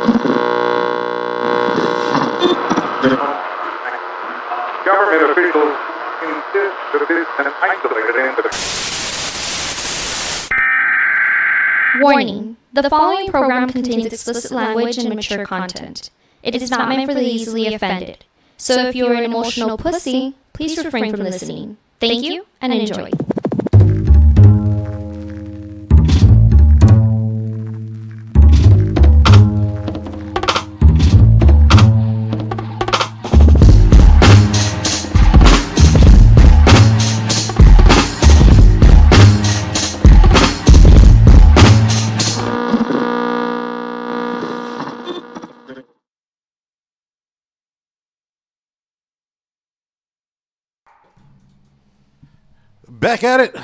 Government officials insist that this is an isolated incident. Warning. The following program contains explicit language and mature content. It is not meant for the easily offended. So if you are an emotional pussy, please refrain from listening. Thank you and enjoy. Back at it,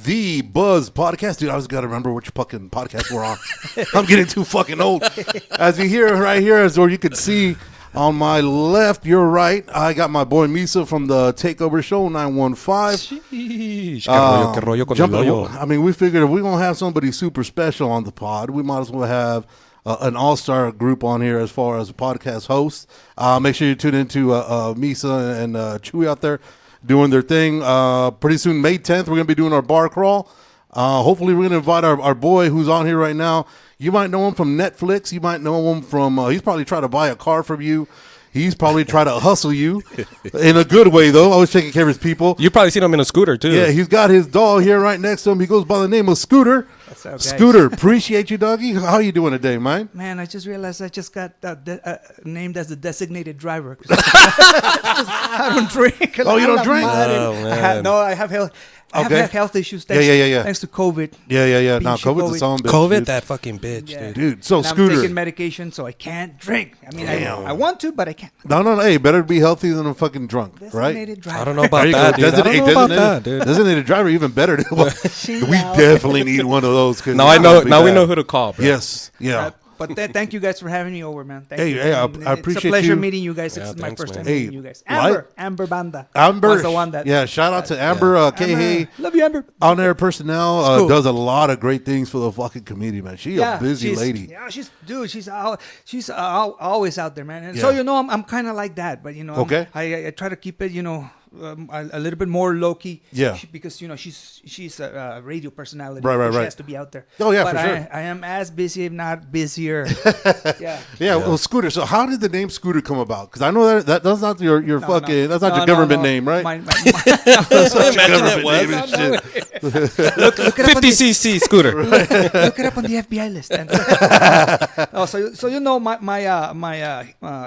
the Buzz Podcast. Dude, I was gotta remember which fucking podcast we're on. I'm getting too fucking old. As you hear right here, as or you can see on my left, your right, I got my boy Missa from the Takeover Show 915. Sheesh, que rollo con el hoyo. I mean, we figured if we're gonna have somebody super special on the pod, we might as well have an all-star group on here as far as podcast hosts. Make sure you tune into Missa and Chewy out there doing their thing. Pretty soon, May 10th, we're going to be doing our bar crawl. Hopefully, we're going to invite our boy who's on here right now. You might know him from Netflix. You might know him from, he's probably trying to buy a car from you. He's probably trying to hustle you in a good way, though. Always taking care of his people. You've probably seen him in a scooter, too. Yeah, he's got his dog here right next to him. He goes by the name of Scooter. What's up, guys? Scooter, appreciate you, doggy. How you doing today, man? Man, I just realized I just got named as the designated driver. I don't drink. Oh, you don't drink? Oh, man. I have health. I have had health issues. Thanks, Thanks to COVID. Yeah. Now, COVID's its own bitch. COVID, dude. that fucking bitch, dude. Dude, so And Scooter. I'm taking medication, so I can't drink. I mean, I want to, but I can't. No. Hey, better be healthy than a fucking drunk, right? Designated driver. I don't know about that, dude. I don't know about that, dude. Designated driver, even better. We definitely need one of those. Now I know. Now we know who to call, bro. Yes. Yeah. But thank you guys for having me over, man. Thank you. Hey, I appreciate It's a pleasure you. meeting you guys. It's my thanks, first man. time meeting you guys. Amber Banda. Amber. Was the one that. Yeah, shout out to Amber. Amber. Love you, Amber. On air personnel Cool. does a lot of great things for the fucking community, man. She's a busy she's- lady. Yeah, she's always out there, man. And so I'm kind of like that, but Okay. I try to keep it, a little bit more low key. Yeah. Because she's a radio personality. Right. She has to be out there. Oh, yeah, but for sure. I am as busy, if not busier. Yeah. Yeah, well, Scooter. So, how did the name Scooter come about? Because I know that's not your fucking that's not your government name, right? That's not your Imagine government it name and shit. Look it up on 50cc scooter. Look it up on the FBI list. So my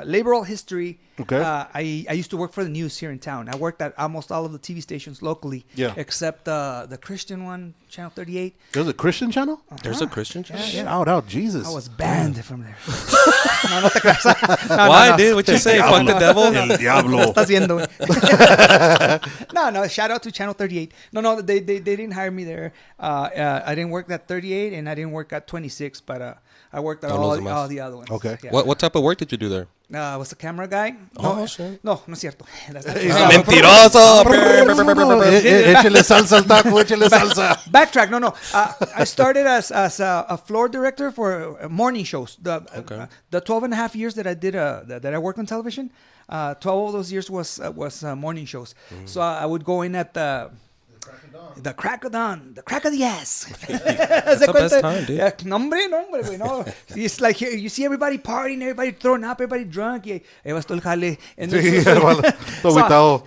laboral history. Okay. I used to work for the news here in town. I worked at almost all of the TV stations locally. Yeah. Except the Christian one, Channel 38. There's a Christian channel. There's a Christian channel. Shout out, Jesus. I was banned from there. No te creas. Why, dude? What you say? Fuck the devil? El diablo. Estás viendo, güey. No. Shout out to Channel 38. No. They didn't hire me there. I didn't work at 38 and I didn't work at 26, but I worked at all the other ones. Okay. Yeah. What type of work did you do there? I was a camera guy. Oh, shit. No es cierto. Mentiroso. Échale salsa al taco, échale salsa. Backtrack. No. I started as a floor director for morning shows. The 12 and a half years that I did that I worked on television, 12 of those years was morning shows. So I would go in at the crack of dawn, the crack of the ass. That's the best time, dude. Yeah, nombre, güey, no. It's like here, you see everybody partying, everybody throwing up, everybody drunk. Y vas todo el jale. And so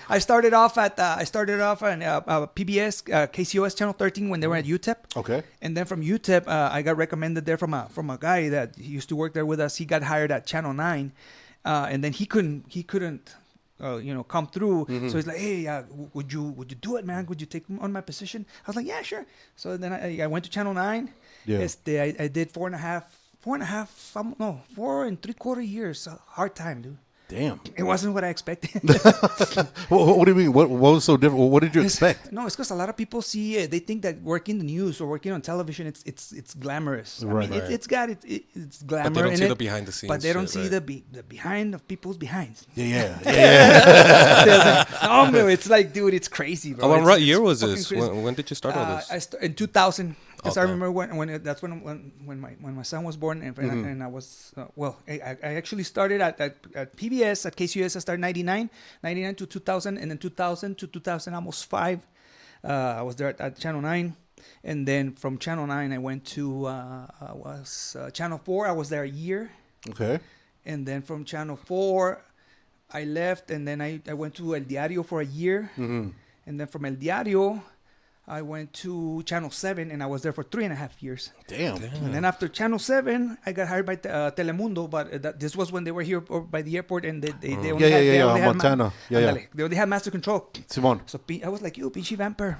I started off on PBS, KCOS Channel 13 when they were at UTEP. Okay. And then from UTEP, I got recommended there from a guy that he used to work there with us. He got hired at Channel 9, and then he couldn't. Come through. Mm-hmm. So he's like, hey, would you do it, man? Would you take on my position? I was like, yeah, sure. So then I went to Channel 9. Yeah. I did 4.5, 4.75 years. A hard time, dude. Damn. It wasn't what I expected. What do you mean? What was so different? What did you expect? No, it's because a lot of people see they think that working the news or working on television, it's glamorous. Right. I mean, it's got it's glamour. But they don't in see it, the behind the scenes. But they don't see right? the behind of people's behinds. Yeah. No, it's like, dude, it's crazy, bro. What It's year was fucking this? crazy. When did you start all this? In 2000. Because I Okay. remember when my son was born, and I was I actually started at PBS at KCUS. I started 99 to 2000, and then 2000 to 2000 almost 5. I was there at Channel 9, and then from Channel 9 I went to Channel 4. I was there a year, Okay. and then from Channel 4 I left, and then I went to El Diario for a year, and then from El Diario I went to Channel 7, and I was there for 3.5 years. Damn. And then after Channel 7, I got hired by Telemundo, but this was when they were here by the airport, and they only had Montana. They only had master control. Simon. So I was like, you, pinche vampiro.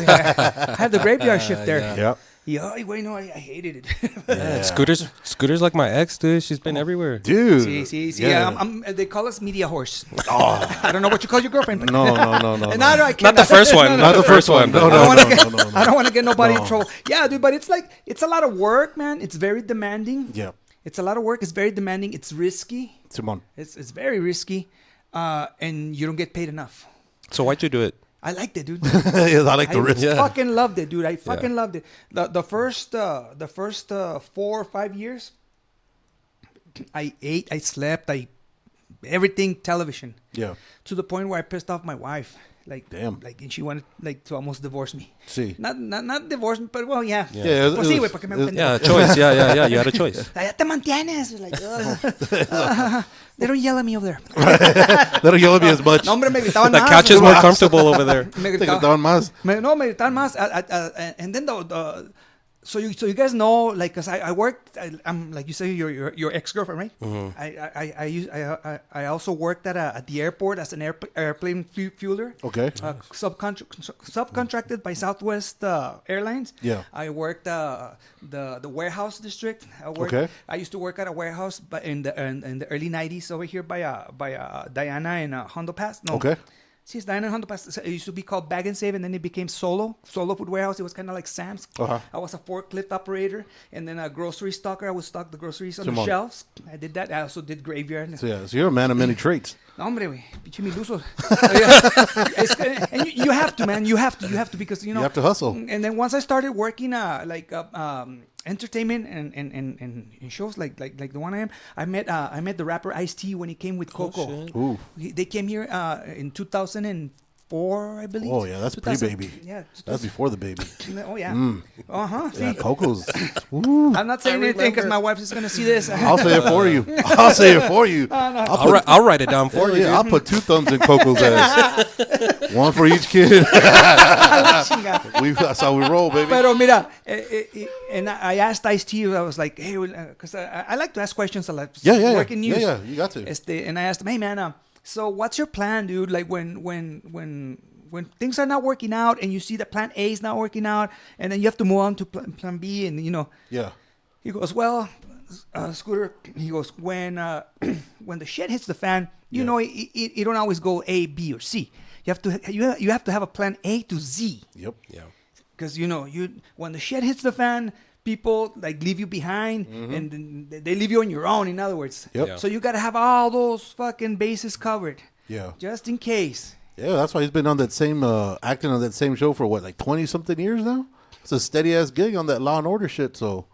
I had the graveyard shift there. Yeah. Yeah, wait, no, I hated it. Yeah. Scooter's like my ex, dude. She's been everywhere. Dude. See. Yeah. They call us media horse. I don't know what you call your girlfriend. But No. And I Not the first one. Not the first one. No. I don't want to get nobody in trouble. Yeah, dude, but it's a lot of work, man. It's very demanding. Yeah. It's a lot of work. It's very demanding. It's risky. Simon. It's very risky, and you don't get paid enough. So why'd you do it? I liked it, dude. Yes, I like the risk. Yeah. Fucking loved it, dude. I fucking loved it. The first 4 or 5 years, I ate, I slept, everything television. Yeah. To the point where I pissed off my wife. Like, Damn. Like, and she wanted to almost divorce me. See. Not divorce me, but well, yeah. Yeah, Pues sí, güey, porque me Yeah, choice. Yeah. You had a choice. Ya te mantienes. Like, they don't yell at me over there. They don't yell at me as much. No, hombre, me gritaban The más. couch is more comfortable over there. Me Te gritaban, gritaban más. me gritaban más. And then so you guys know, like, cause I worked. I'm like you say, your ex-girlfriend, right? Mm-hmm. I also worked at the airport as an airplane fueler. Okay. Subcontracted by Southwest Airlines. Yeah. I worked the warehouse district. Okay. I used to work at a warehouse, but in the early '90s over here by Diana and Hondo Pass. No. Okay. See, it's Diana and Hondo Pass. It used to be called Bag and Save, and then it became Solo Food Warehouse. It was kind of like Sam's. Uh-huh. I was a forklift operator, and then a grocery stocker. I would stock the groceries on the Simón. shelves. I did that. I also did graveyard. So you're a man of many traits. No, hombre, güey. Pinche miluso. And you have to, man. You have to because, you know. You have to hustle. And then once I started working entertainment and shows like the one I am, I met the rapper Ice-T when he came with Coco. Ooh. They came here in 2004, I believe. Oh, yeah, that's 2000 pre-baby. Yeah. That's before the baby. Oh, yeah. Uh-huh. See, Yeah, Coco's. Ooh. I'm not saying anything because my wife is going to see this. I'll say it for you. I'll say it for you. I'll write it down for you. Yeah, I'll put 2 thumbs in Coco's ass. One for each kid. That's how we roll, baby. Pero mira, and I asked Ice-T, I was like, hey, because I like to ask questions a lot. Yeah. Working news. Yeah, you got to. And I asked him, hey, man, so what's your plan, dude? Like when things are not working out and you see that plan A is not working out and then you have to move on to plan B and, you know. Yeah. He goes, well, Scooter, he goes, when the shit hits the fan, you know, it don't always go A, B, or C. You have to have a plan A to Z. Yep. Yeah. Because, you know, when the shit hits the fan, people like leave you behind and then they leave you on your own, in other words. Yep. Yeah. So you got to have all those fucking bases covered. Yeah. Just in case. Yeah, that's why he's been on that same, acting on that same show for what, like 20-something years now? It's a steady-ass gig on that Law and Order shit, so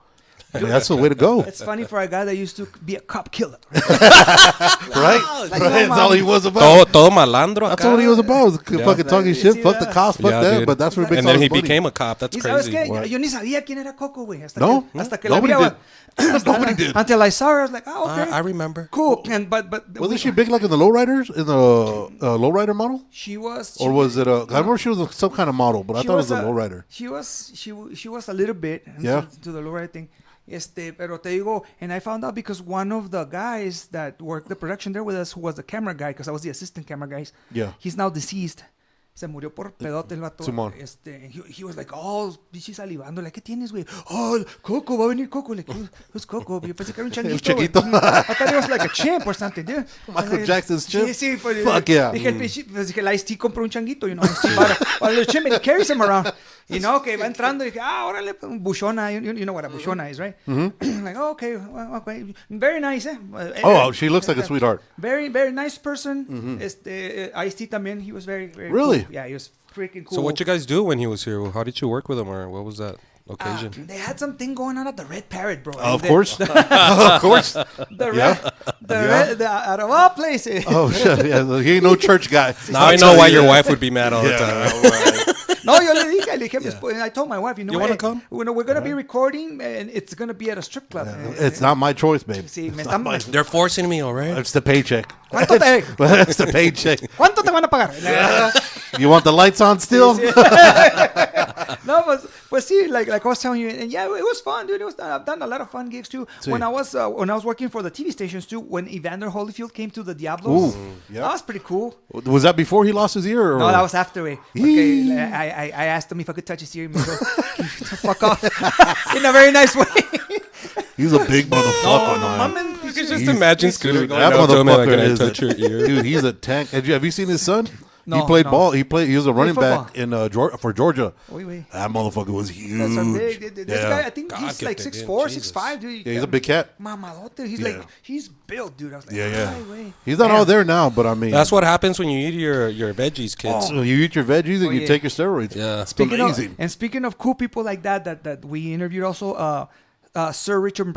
I mean, that's the way to go. It's funny for a guy that used to be a cop killer. Right? Like, Right? That's all he was about. Todo malandro. That's acá. what he was about. Fucking talking shit. See Fuck the that? cops. Fuck Yeah, that. dude. But that's where he makes And all then his he money. became a cop. That's ¿Y sabes crazy. qué? What? Yo ni sabía quién era Coco, güey. No, que la nobody vi, did. Nobody did. Until I saw her, I was like, oh, okay. I remember. Cool. And but Wasn't she big like in the lowriders? In the lowrider model? She was. Or was it a... I remember she was some kind of model, but I thought it was a lowrider. She was a little bit Yeah. to the lowrider thing. Pero te digo, and I found out because one of the guys that worked the production there with us, who was the camera guy, because I was the assistant camera guy, Yeah. he's now deceased. Se murió por pedote el vato. Simón. He was like, oh, bichi salivando. Like, ¿qué tienes, güey? Oh, Coco, va a venir Coco. Like, who's Coco? Yo pensé que era un changuito, güey. chiquito. I thought it was like a chimp or something, dude. Michael Jackson's chimp? Sí, pues. Fuck yeah. Dije, el Ice-T compró un changuito, you know, para el chimp, and he carries him around. You know, que va entrando y dije, órale, buchona. You know what a buchona is, right? Like, oh, okay, well, okay. Very nice, eh? Oh, she looks like a sweetheart. Very, very nice person. Ice-T también, he was very, very Really? cool. Yeah, he was freaking cool. So what you guys do when he was here? How did you work with him, or what was that? occasion? They had something going on at the Red Parrot, bro. Of course. Of course. Out of all places. Oh, shit. Yeah, he ain't no church guy. Now I know why your wife would be mad all the time. Right. No, yo le dije, I told my wife, You wanna come? We're going to be recording, and it's going to be at a strip club. It's not my choice, babe. Sí, me están... They're forcing me, all right? It's the paycheck. ¿Cuánto te, It's the paycheck. ¿Cuánto te van a pagar? You want the lights on still? No, but see, like I was telling you, and yeah, it was fun, dude. I've done a lot of fun gigs too. See. When I was working for the TV stations too, when Evander Holyfield came to the Diablos, yeah. that was pretty cool. Was that before he lost his ear? Or? No, that was after it. Okay, I asked him if I could touch his ear. He goes, "Fuck off," in a very nice way. He's a big motherfucker, man. Mames, You can just imagine Scooter going That out to him and like, motherfucker can I is touch your ear? Dude, he's a tank. Have you seen his son? No, he played no. ball. He was a running football. back in for Georgia. Oui. That motherfucker was huge. That's so big. This guy, I think God he's like gifted, 6'4", Jesus. 6'5", dude. Yeah, he's a big cat. Mamadote. He's Yeah. he's built, dude. I was like, Yeah. "Ay, güey." He's not all there now, but I mean, That's what happens when you eat your veggies, kids. So you eat your veggies and you yeah. take your steroids. Yeah. It's amazing. Speaking of cool people like that we interviewed also, Sir Richard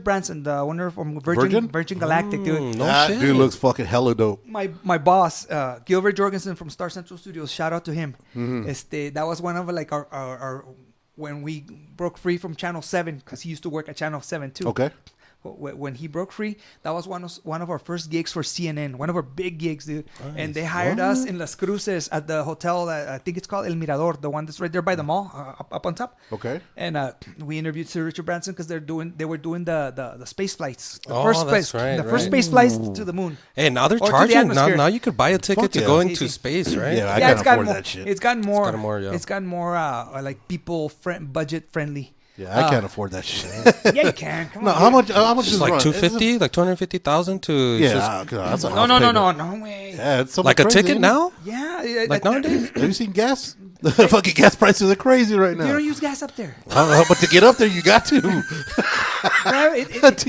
Branson, the owner from Virgin Galactic, dude. No that shit. dude looks fucking hella dope. My boss, Gilbert Jorgensen from Star Central Studios, shout out to him. That was one of like our when we broke free from Channel 7, because he used to work at Channel 7 too. Okay. When he broke free, that was one of our first gigs for CNN, one of our big gigs, dude. Nice. And they hired us in Las Cruces at the hotel, I think it's called El Mirador, the one that's right there by the mall, up on top. Okay. And we interviewed Sir Richard Branson because they were doing the space flights, the first space flights to the moon. Hey, now they're Or to the charging. atmosphere. Now you could buy a ticket Fuck to yeah. go into space, right? Yeah, I Yeah, can't it's gotten afford more. that shit. It's gotten more. yeah. It's gotten more like people budget friendly. Yeah, I can't afford that shit. Yeah, you can. Come No, on. how much? It's is like run? 250, like 250,000 to Yeah, just, that's a No, house no, payment. way. Yeah, it's like a crazy, ticket ain't it? now. Yeah, Like nowadays. Have you seen gas? The fucking gas prices are crazy right You now. don't use gas up there. But to get up there, you got to. To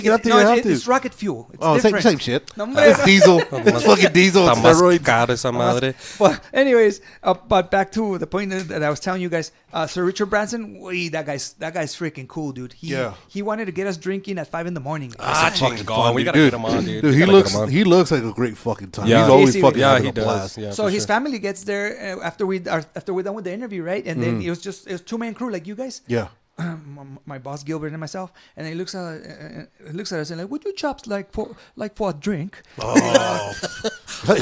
get up there, you have to. It's rocket fuel. It's Oh, different. same shit. No, hombre. It's diesel. It's fucking diesel. Está It's más steroids. cara esa madre. But anyways, but back to the point that I was telling you guys, Sir Richard Branson, that guy's freaking cool, dude. He wanted to get us drinking at 5 a.m. Fucking fun, We dude. gotta get him on, dude. Dude, We he gotta get him on. looks like a great fucking time. Yeah. He's always Yes, fucking Yeah, having he a does. blast. Yeah, So for his sure. family gets there after we're done with the interview, right? And then it was 2-man crew like you guys. Yeah. My boss Gilbert and myself, and he looks at us and like, "Would you chops like for a drink?" Oh.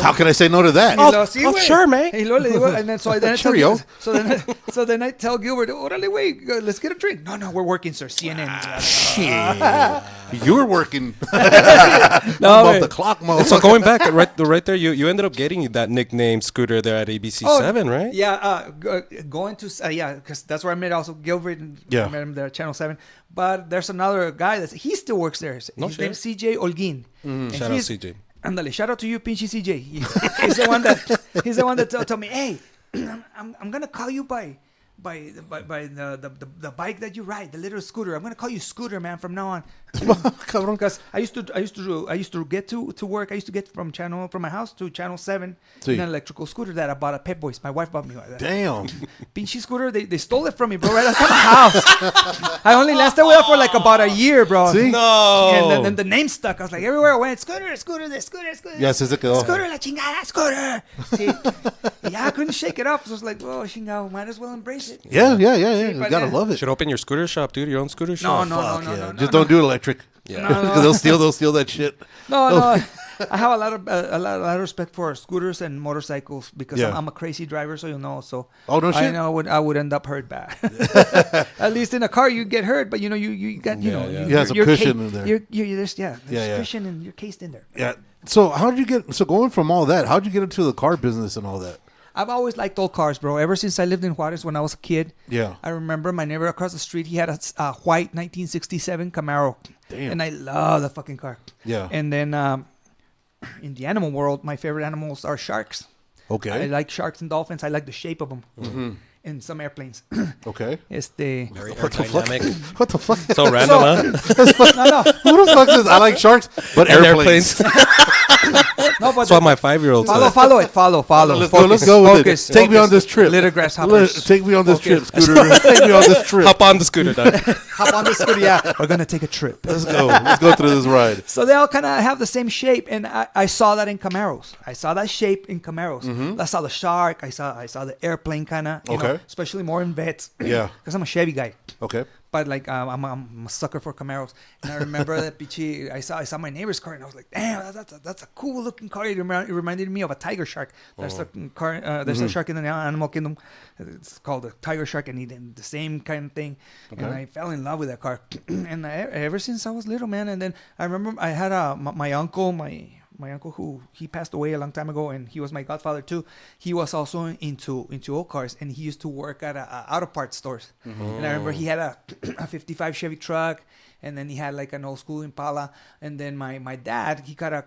How can I say no to that? Y lo, "Sí, güey." sure, man. Y luego le digo, and then I tell Cheerio. Gilbert, so then I tell Gilbert, "Órale, wait, let's get a drink." No, we're working, sir. CNN. You're working. No, I'm off wait. the clock, So motherfucker. going back right there, you ended up getting that nickname Scooter there at ABC7, right? Yeah, going to because that's where I met also Gilbert. And Yeah. I met him there at Channel 7. But there's another guy he still works there. His No shit. name's CJ Olguin. And Shout out he's- CJ. Andale, shout out to you, pinchy CJ. He's the one that told me, "Hey, I'm gonna call you by the bike that you ride, the little scooter. I'm gonna call you Scooter, man, from now on." Because I used to get to work. I used to get from my house to Channel 7 See. in an electrical scooter that I bought at Pep Boys. My wife bought me one. Damn. Pinchy scooter, they stole it from me, bro. Right outside my house. I only lasted with it for like about a year, bro. See? No. And then the name stuck. I was like, everywhere I went, Scooter. Ya se quedó. Scooter, la chingada, Scooter. Sí. Yeah, I couldn't shake it off. So I was like, oh, chingado, might as well embrace it. Yeah. See, You but gotta then- love it. Should open your scooter shop, dude. Your own scooter shop. No. Just don't do it electric. Yeah. Because they'll steal that shit. No. I have a lot of respect for scooters and motorcycles because Yeah. I'm a crazy driver, so you know. So Oh, no I shit? know I would end up hurt bad. At least in a car you get hurt, but you got Yeah. You have some cushion in there. There's Yeah. cushion and you're cased in there. Yeah. So going from all that, how'd you get into the car business and all that? I've always liked old cars, bro. Ever since I lived in Juarez when I was a kid. Yeah. I remember my neighbor across the street, he had a white 1967 Camaro. Damn. And I love the fucking car. Yeah. And then in the animal world, my favorite animals are sharks. Okay. I like sharks and dolphins. I like the shape of them. Mm-hmm. in some airplanes. Okay. Este. Very What the fuck? aerodynamic. What the fuck? So random, huh? No. Who the fuck is? I like sharks, but And airplanes. No, but That's what my 5-year-old said. follow it. Let's go with Focus, it. Take me on this trip. Little grasshoppers. Take me on this Focus. trip, Scooter. Take me on this trip. Hop on the scooter, dog. Hop on the scooter. Yeah, we're gonna take a trip. Let's go. Let's go through this ride. So they all kind of have the same shape, and I saw that in Camaros. I saw that shape in Camaros. I saw the shark. I saw the airplane kind of. Okay. Especially more in vets. Yeah. Because I'm a Chevy guy. Okay. But like I'm a sucker for Camaros, and I remember that pichi. I saw my neighbor's car, and I was like, damn, that's a cool looking car. It reminded me of a tiger shark. There's a car. There's a shark in the animal kingdom. It's called a tiger shark, and he did the same kind of thing. Okay. And I fell in love with that car, and ever since I was little, man. And then I remember I had my uncle, my uncle who he passed away a long time ago, and he was my godfather too. He was also into old cars, and he used to work at auto parts stores. And I remember he had a 55 Chevy truck, and then he had like an old school Impala. And then my dad, he got a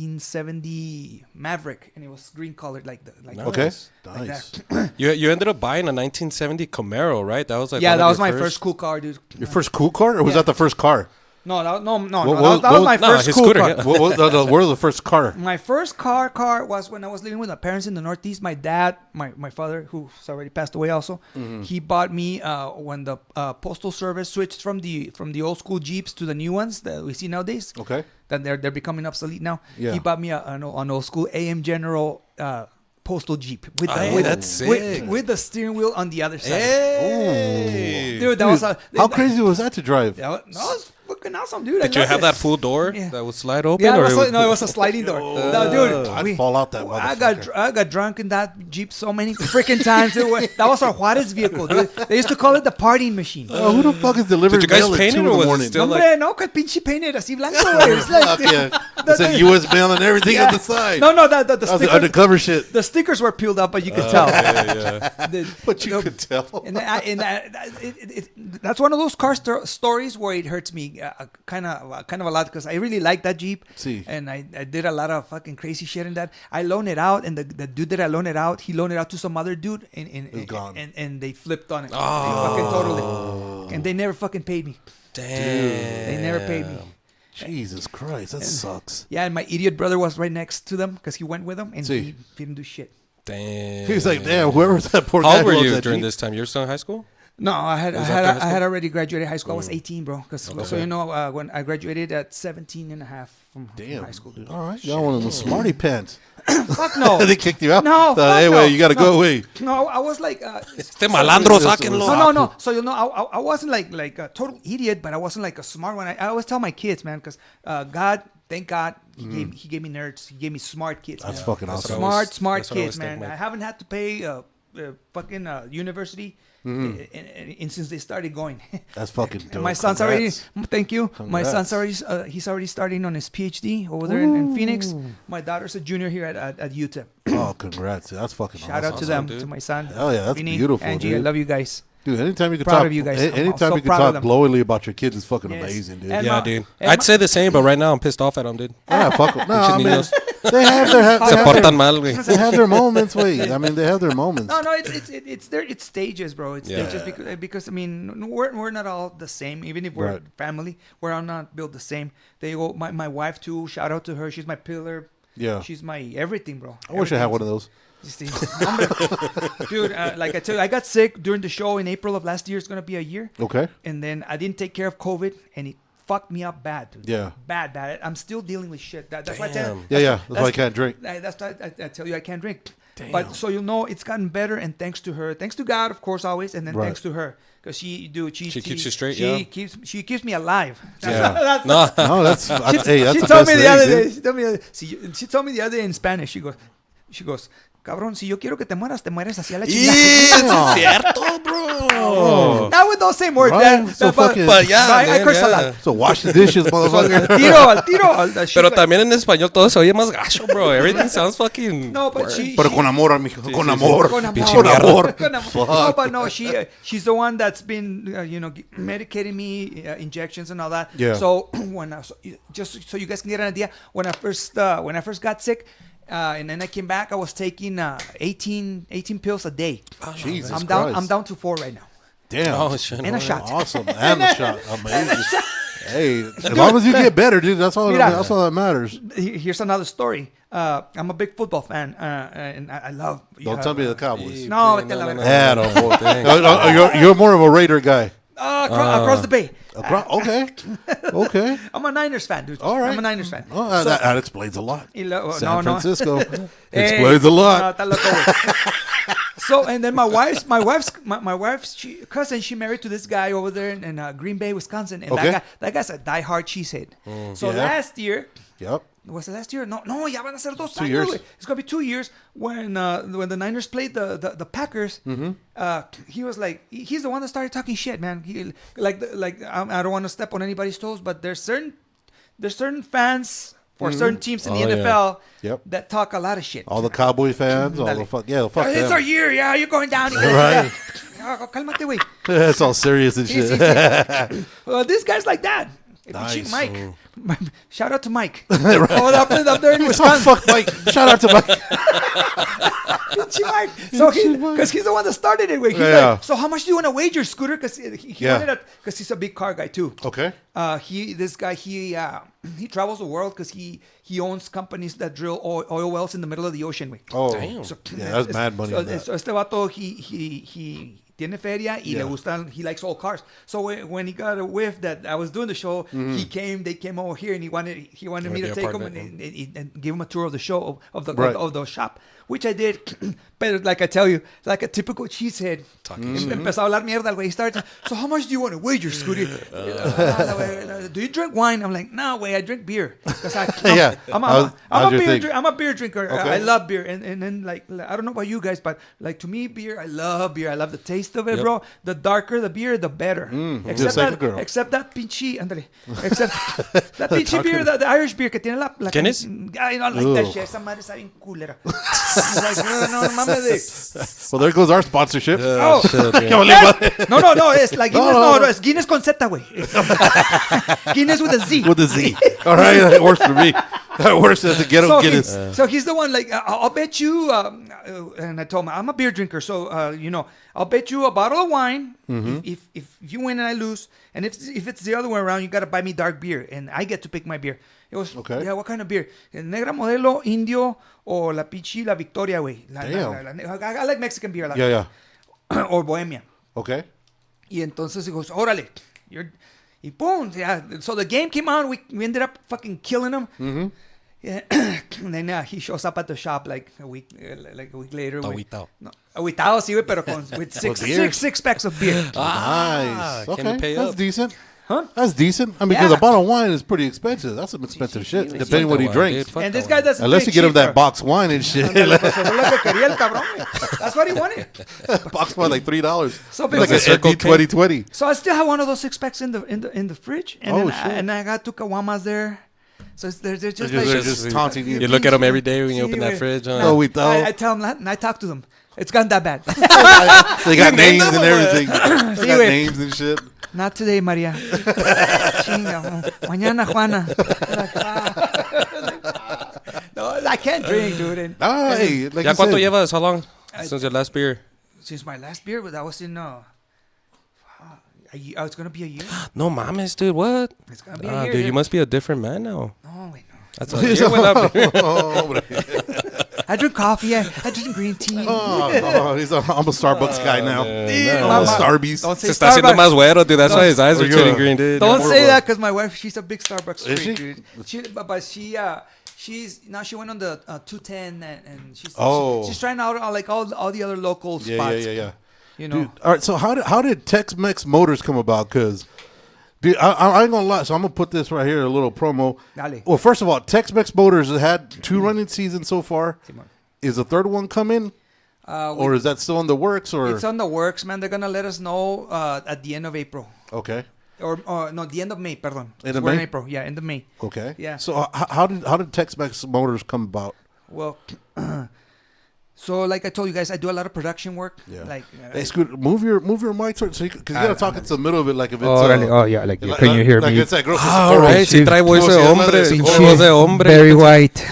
1970 Maverick, and it was green colored like Okay. like Nice. that. You ended up buying a 1970 Camaro, right? That was like Yeah, one that of was your my first cool car, dude. Your first cool car, or was Yeah. that the first car? No, that What- was my no, first his cool scooter, car. yeah. Where was the first car? My first car was when I was living with my parents in the Northeast. My dad, my father, who's already passed away also, he bought me when the postal service switched from the old school Jeeps to the new ones that we see nowadays. Okay. That they're becoming obsolete now. Yeah. He bought me an old school AM General postal Jeep with that's sick. with the steering wheel on the other side. Hey. Dude, that was How crazy was that to drive? That was fucking awesome, dude. Did you have that full door Yeah. that would slide open? Yeah, or it was a sliding door. No, dude, I'd fall out that motherfucker. I got drunk in that Jeep so many freaking times. That was our Juarez vehicle, dude. They used to call it the partying machine. Who the fuck is delivering Did you guys mail at paint 2 it, in or the was it morning? still Hombre, no, que pinche painted así blanco, güey. It's like, Fuck yeah. It's like U.S. mail and everything on the side. No, the That was the stickers, undercover shit. the stickers were peeled up, but you could tell. But you could tell. And that's one of those car stories where it hurts me kind of a lot because I really like that Jeep. See. And I did a lot of fucking crazy shit in that. I loaned it out, and the dude that I loaned it out, he loaned it out to some other dude, It's gone. and they flipped on it. They fucking totally. And they never fucking paid me. Damn. They never paid me. Jesus Christ, that sucks. Yeah, and my idiot brother was right next to them because he went with them, and See. he didn't do shit. Damn. He was like, damn, whoever's that poor How guy old were who owns you that during Jeep. this time? You were still in high school? No, I had Was after high school? already graduated high school. I was 18, bro. So you know, when I graduated at 17 and a half from Damn. high school. Dude. All right, you got one of those smarty pants. Fuck no. They kicked you out? No, fuck Hey, no. wait, you got to go away. No, I was like. Este malandro, sáquenlo. No. So you know, I wasn't like a total idiot, but I wasn't like a smart one. I always tell my kids, man, because thank God, he gave me nerds. He gave me smart kids. That's man. fucking awesome. Smart that's what I kids, always man. think, I haven't had to pay fucking university and since they started going. That's fucking dope. And my son's Congrats. already. Thank you. My Congrats. son's already. He's already starting on his PhD over there in Phoenix. My daughter's a junior here at UTEP. Oh, congrats. That's fucking Shout awesome. out to them, dude. to my son. Hell yeah, that's Vinny, beautiful, Angie, I dude. love you guys. Dude, anytime you can Proud talk, of you guys. I'm anytime so you can proud of talk them. glowingly about your kids is fucking Yes. amazing, dude. And Yeah, Ma- dude. and I'd Ma- say the same, but right now I'm pissed off at them, dude. Yeah, fuck 'em. No, I mean, niños. they have Se portan their, mal, güey. they have their moments. Wait, I mean, they have their moments. No, it's stages, bro. It's Yeah. stages because I mean we're not all the same. Even if we're Right. family, we're all not built the same. They go. My wife too. Shout out to her. She's my pillar. Yeah. She's my everything, bro. I wish I had one of those. Dude, like I tell you, I got sick during the show in April of last year. It's gonna be a year. Okay. And then I didn't take care of COVID, and it fucked me up bad, dude. Yeah. Bad. I'm still dealing with shit. That's why I tell you. Yeah. That's why I can't drink. That's why I tell you I can't drink. But so you know, it's gotten better, and thanks to her, thanks to God, of course, always, and then Right. thanks to her, because she keeps you straight, She yeah. keeps me alive. Yeah. No. No, that's hey, that's She the told best me the thing, other dude. day. She told me the other day in Spanish. She goes, cabrón, si yo quiero que te mueras así a la chingada. Es cierto, bro. Not with those same words. Right? man. So fucking- But yeah, I man, curse a yeah. lot. So wash the dishes, motherfucker. Al tiro. Pero también en español todo se oye más gacho, bro. Everything sounds fucking... No, but she. Pero con amor, amigo. Con amor. Con amor. Pinche amor. Con amor. No, but no, she's the one that's been, medicating me, injections and all that. Yeah. So just so you guys can get an idea, when I first got sick, And then I came back. I was taking 18 pills a day. Jesus I'm Christ. down to 4 right now. Damn. Oh, shit. And a shot. Awesome. And the shot. Amazing. Hey, as long as you get better, dude, that's all that matters. Here's another story. I'm a big football fan, and I love. Don't tell me the Cowboys. No, Yeah, you're more of a Raider guy. across the bay. Okay. I'm a Niners fan, dude. All right. I'm a Niners fan. Oh, that explains a lot. San No. Francisco explains a lot. No, está loco, güey. So, and then my wife's cousin, she married to this guy over there in Green Bay, Wisconsin, and that guy's a diehard cheesehead. So last year, was it last year? No, ya van a ser 2 años. 2 years. It's gonna be 2 years when the Niners played the Packers. He was like, he's the one that started talking shit, man. He I don't want to step on anybody's toes, but there's certain fans for certain teams in the NFL that talk a lot of shit. All the Cowboy fans, all the fuck It's them. our year, you're going down. Right. Cálmate, güey. That's all serious and shit. Well, this guy's like that. Nice. Mike. Shout out to Mike. Up there in Wisconsin. Fuck Mike. Shout out to Mike. Mike. So because he's the one that started it. He's like, so how much do you want to wager, Scooter? Because he wanted it because he's a big car guy too. Okay. This guy he travels the world because he owns companies that drill oil wells in the middle of the ocean. Oh, damn. So, that's mad money. So este vato he tiene feria y le gustan. He likes old cars. So when he got a whiff that I was doing the show, they came over here and he wanted me to take him and give him a tour of the show of the shop, which I did. But like I tell you, like a typical cheesehead. Empezó a hablar mierda, güey. He started. So how much do you want to wager, Scooty? Do you drink wine? I'm like, no, way. I drink beer. I'm a beer drinker. Okay. I love beer, and then like I don't know about you guys, but like to me, beer. I love beer. I love the taste of it, bro. The darker the beer, the better. Except that pinche, except that pinche beer, the Irish beer que tiene la. ¿Quién es? I don't like that shit. Esa madre está bien culera. No mames. Well, there goes our sponsorship. No, it's like Guinness. No, it's Guinness con Z, güey. Guinness with a Z. With a Z. All right, that works for me. That works as a ghetto Guinness. So he's the one, like, I'll bet you, and I told him, I'm a beer drinker, so, I'll bet you a bottle of wine if you win and I lose. And if it's the other way around, you got to buy me dark beer, and I get to pick my beer. It was, yeah, what kind of beer? Negra Modelo, Indio, or La Victoria, güey. I like Mexican beer. Or Bohemia. Okay. Y entonces he goes, órale. Y boom. Yeah. So the game came on. We ended up fucking killing him. Yeah. And then he shows up at the shop like a week later. Aguitao. No, aguitao, sí, pero with six packs of beer. Nice. Okay. That's decent. Huh? That's decent. I mean, because a bottle of wine is pretty expensive. That's some expensive shit, depending what he drinks. And this guy doesn't. Unless you get him that box wine and shit. That's what he wanted. Box wine like $3. So like a Circle 2020. So I still have one of those 6 packs in the fridge, and and I got 2 caguamas there. So they're just taunting you. You look at them every day when you open that fridge. I tell them that, and I talk to them. It's gotten that bad. They got names and everything. They got names and shit. Not today, Maria. Mañana, Juana. No, I can't drink, dude. Hey, like ¿Ya cuánto llevas? How long? Since your last beer? Since my last beer, that was in it's gonna be a year. No mames, dude. What? It's gonna be a year. Dude, you must be a different man now. No, wait, no. That's a year without beer. I drink coffee. I drink green tea. I'm a Starbucks guy now. I'm a Starbucks. Se está haciendo más güero, dude. That's why his eyes are turning green, dude. Don't say that, because my wife, she's a big Starbucks freak, dude. She went on the 210 and she's trying out like all the other local spots. Yeah. You know. Dude, all right. So how did Tex Mex Motors come about? Because, dude, I ain't gonna lie. So I'm gonna put this right here, a little promo. Dale. Well, first of all, Tex Mex Motors has had 2 running seasons so far. Is the 3rd one coming? Or is that still in the works? Or it's on the works, man. They're gonna let us know at the end of April. Okay. Or no, the end of May. Pardon. End of May? In April. Yeah, end of May. Okay. Yeah. So how did Tex Mex Motors come about? Well. So, like I told you guys, I do a lot of production work. Yeah. Like, hey, Scoot, move your mic because you gotta talk into the middle of it, like if it's. Can you hear me? Like it's that girl. All right, si trae voz de hombre, voz de hombre. Very white.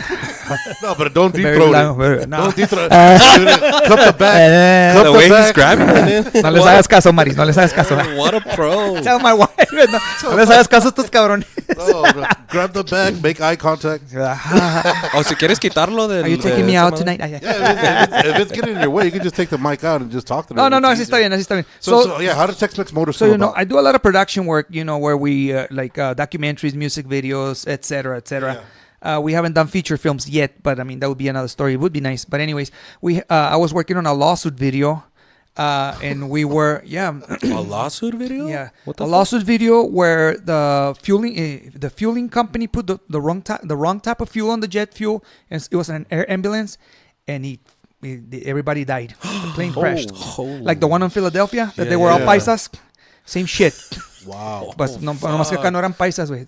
No, but don't deep Very throat long, it. no. Don't deep throat it. Cup the back. Cup The the way he's back. grabbing it. No les hagas caso, Maris. No les hagas caso. What a pro. Tell my wife. No les hagas caso a estos cabrones. No. Grab the back. Make eye contact. O si quieres quitarlo del... Are you taking me out tonight? If it's getting in your way, you can just take the mic out and just talk to them. No, It's así easier. está bien, así está bien. So yeah, how did Tex Mex Motors So come you know, about? I do a lot of production work, where we documentaries, music videos, etc., etc. We haven't done feature films yet, but I mean that would be another story. It would be nice. But anyways, I was working on a lawsuit video, and we were A lawsuit video? yeah What a the lawsuit video where the fueling company put the wrong type of fuel on the jet fuel, and it was an air ambulance, and everybody died. The plane crashed, like the one in Philadelphia that they were all paisas. Same shit. Wow. But no más que acá no eran paisas, güey.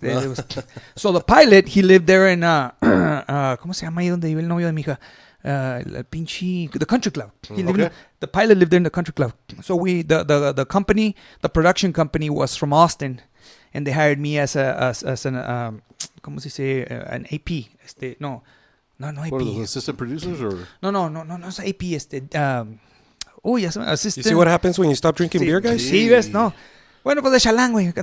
So the pilot, he lived there in ¿cómo se llama ahí donde vive el novio de mi hija? The country club. The pilot lived there in the country club. So the company, the production company was from Austin, and they hired me as an ¿cómo se dice? An AP. No AP. What are those assistant producers or? No, es AP. Ya se me You see what happens when you stop drinking beer, guys? Sí, ves, no. Bueno, pues de chalán, güey.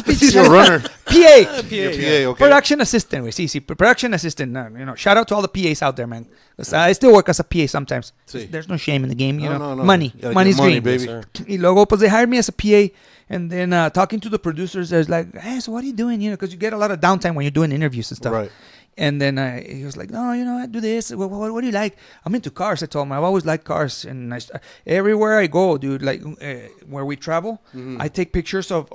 He's a runner. PA. PA, okay. Production assistant, güey. Sí, production assistant. Shout out to all the PAs out there, man. I still work as a PA sometimes. Sí. There's no shame in the game, No. Money. You gotta Money's get money, green. baby. Yes, Y luego, pues they hired me as a PA. And then talking to the producers, there's like, hey, so what are you doing? Because you get a lot of downtime when you're doing interviews and stuff. Right. And then he was like, no, I do this. What do you like? I'm into cars. I told him I've always liked cars, and everywhere I go, dude, like where we travel, I take pictures of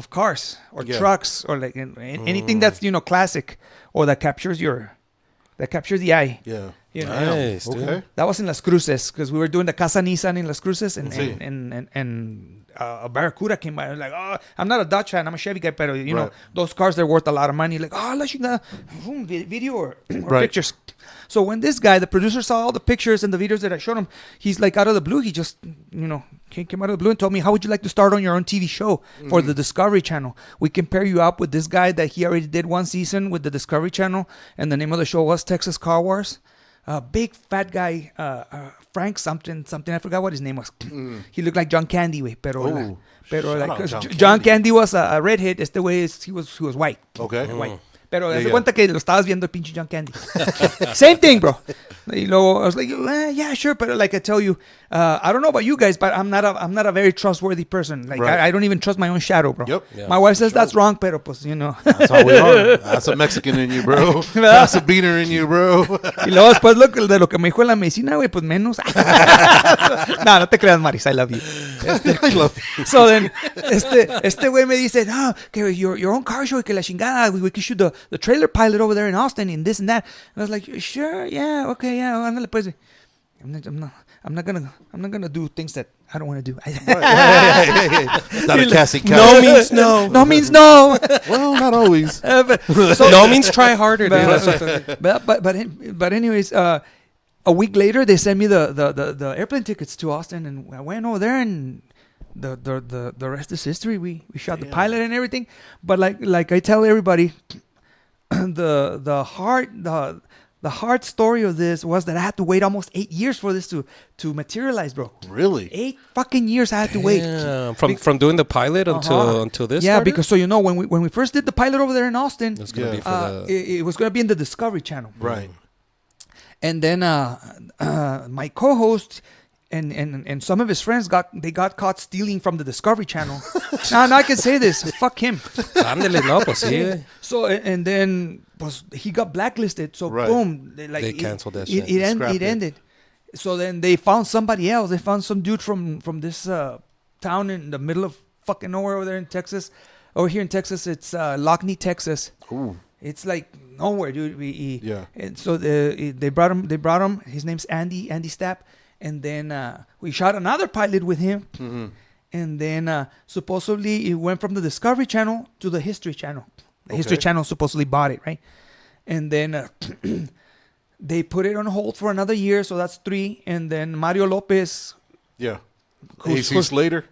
cars or trucks or like anything that's classic or that captures the eye. Yeah. Nice, dude. Okay. That was in Las Cruces because we were doing the Casa Nissan in Las Cruces, and a Barracuda came by. I was like, oh, I'm not a Dodge fan, I'm a Chevy guy, but you know those cars, they're worth a lot of money. Like, oh, let's shoot that video or pictures. So when this guy, the producer, saw all the pictures and the videos that I showed him, he's like, out of the blue, he just came out of the blue and told me, how would you like to start on your own TV show for the Discovery Channel? We can pair you up with this guy that he already did one season with the Discovery Channel, and the name of the show was Texas Car Wars. Big fat guy, Frank something. I forgot what his name was. He looked like John Candy, way, pero John Candy was a redhead. Este way he was white. Okay. White. Pero haz de cuenta que lo estabas viendo el pinche John Candy. Same thing, bro. Y luego I was like, yeah, sure, but like I tell you, I don't know about you guys, but I'm not a very trustworthy person. Like I don't even trust my own shadow, bro. Yep. Yeah. My wife says that's wrong, pero pues That's how we are. That's a Mexican in you, bro. That's a beaner in you, bro. Y luego después de lo que me dijo en la medicina, güey, pues menos. No te creas, Maris, I love you. I love you. So then, este güey me dice, no, que your own car show, y que la chingada, we can shoot the trailer pilot over there in Austin and this and that. And I was like, sure, yeah, okay, yeah, ándale pues. I'm not gonna do things that I don't want to do. Hey. Not a casting couch. No means no. No means no. Well, not always. No means try harder, dude. But anyways, a week later they sent me the airplane tickets to Austin, and I went over there, and the rest is history. We shot the pilot and everything. But like I tell everybody, the hard story of this was that I had to wait almost 8 years for this to materialize, bro. Really? 8 fucking years I had to wait. Yeah. From doing the pilot until this. Yeah, started? because when we first did the pilot over there in Austin, It's gonna be for it was gonna be in the Discovery Channel. Right. And then my co-host and some of his friends got caught stealing from the Discovery Channel. Now I can say this. Fuck him. Ándale, no, pues sí. So and then he got blacklisted. So boom, they canceled that shit. It ended. So then they found somebody else. They found some dude from this town in the middle of fucking nowhere over there in Texas. Over here in Texas, it's Lockney, Texas. Ooh. It's like nowhere, dude. And so they brought him. His name's Andy Stapp. And then we shot another pilot with him. Mm-hmm. And then supposedly it went from the Discovery Channel to the History Channel. The History Channel supposedly bought it, right? And then they put it on hold for another year. So that's 3. And then Mario Lopez. Yeah. Who's AC Slater.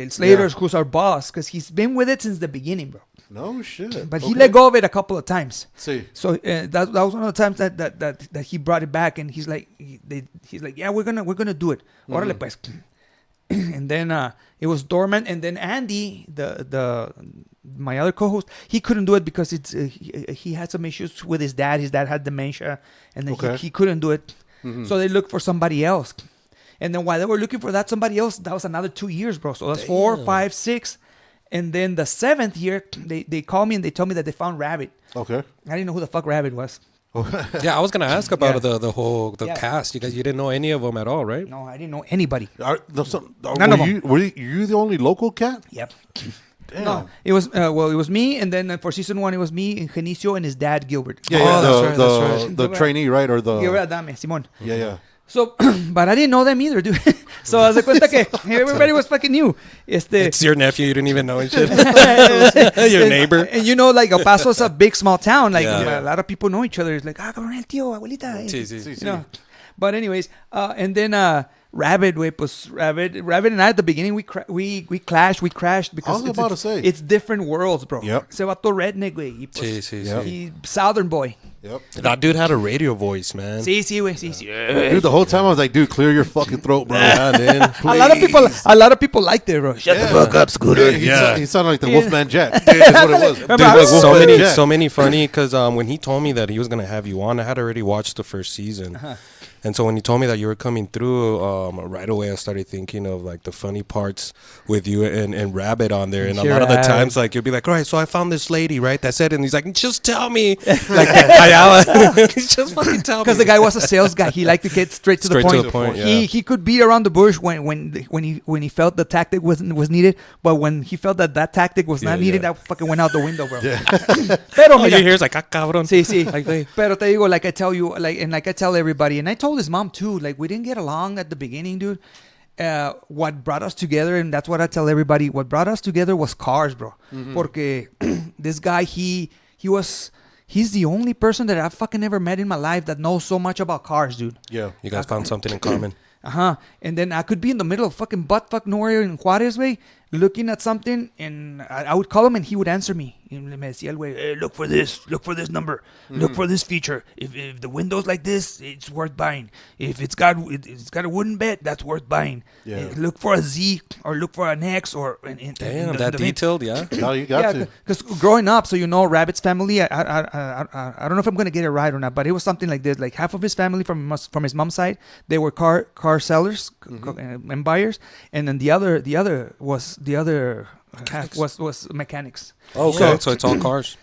Slater, who's our boss. Because he's been with it since the beginning, bro. No shit. But he let go of it a couple of times. See. So that was one of the times that he brought it back, and he's like, yeah, we're gonna do it. Órale pues. And then it was dormant, and then Andy, my other co-host, he couldn't do it because he had some issues with his dad. His dad had dementia, and then he couldn't do it. So they looked for somebody else. And then while they were looking for that somebody else, that was another 2 years, bro. So that's 4, 5, 6. And then the 7th year, they called me and they told me that they found Rabbit. Okay. I didn't know who the fuck Rabbit was. Yeah, I was gonna ask about the whole cast. You didn't know any of them at all, right? No, I didn't know anybody. None of them. Were you the only local cat? Yep. Damn. No, it was it was me, and then for season 1, it was me and Genicio and his dad Gilbert. Yeah, that's right. The trainee, right? Or the Gilbert Adame, Simon. Yeah. So, but I didn't know them either, dude. So I was cuenta que everybody was fucking new. It's your nephew. You didn't even know and shit. Your neighbor. And you know, like El Paso's a big small town. Like a lot of people know each other. It's like, cabrón, el tío, abuelita. Sí. You know. But anyways, and then Rabbit and I at the beginning we clashed because I was about to say it's different worlds, bro. Yep. Se vato redneck, güey. Sí. He southern boy. Yep. That dude had a radio voice, man. Sí, güey. Sí. Dude, the whole time I was like, dude, clear your fucking throat, bro. Yeah, dude. A lot of people liked it, bro. Shut the fuck up, Scooter. He sounded like the Wolfman Jack. Dude, that's what it was. Dude, so many funny because when he told me that he was gonna have you on, I had already watched the first season. And so when he told me that you were coming through, right away I started thinking of like the funny parts with you and Rabbit on there. And a lot of the times, like you'll be like, all right, so I found this lady, right? That said, and he's like, just tell me, like just fucking tell me. Because the guy was a sales guy, he liked to get straight to the point. Yeah. He could beat around the bush when he felt the tactic was needed, but when he felt that tactic was not needed, that fucking went out the window, bro. Yeah. Pero all you hear is like, cabrón. Sí. Pero te digo, like I tell you, like I tell everybody, and I told his mom too, like we didn't get along at the beginning, dude. What brought us together, and that's what I tell everybody, what brought us together was cars, bro. Porque this guy, he's the only person that I've fucking ever met in my life that knows so much about cars, dude. Yeah. You guys found something in common. And then I could be in the middle of fucking buttfuck nowhere in Juarez, way, looking at something, and I would call him and he would answer me. Y me decía el güey, hey, look for this number, look for this feature. If the window's like this, it's worth buying. If it's got a wooden bed, that's worth buying. Yeah. Look for a Z or look for an X or Damn, that detailed, yeah. No, you got to. Because growing up, so you know, Rabbit's family, I don't know if I'm gonna get it right or not, but it was something like this. Like half of his family from his mom's side, they were car sellers and buyers, and then the other half was mechanics. Okay, so it's all cars.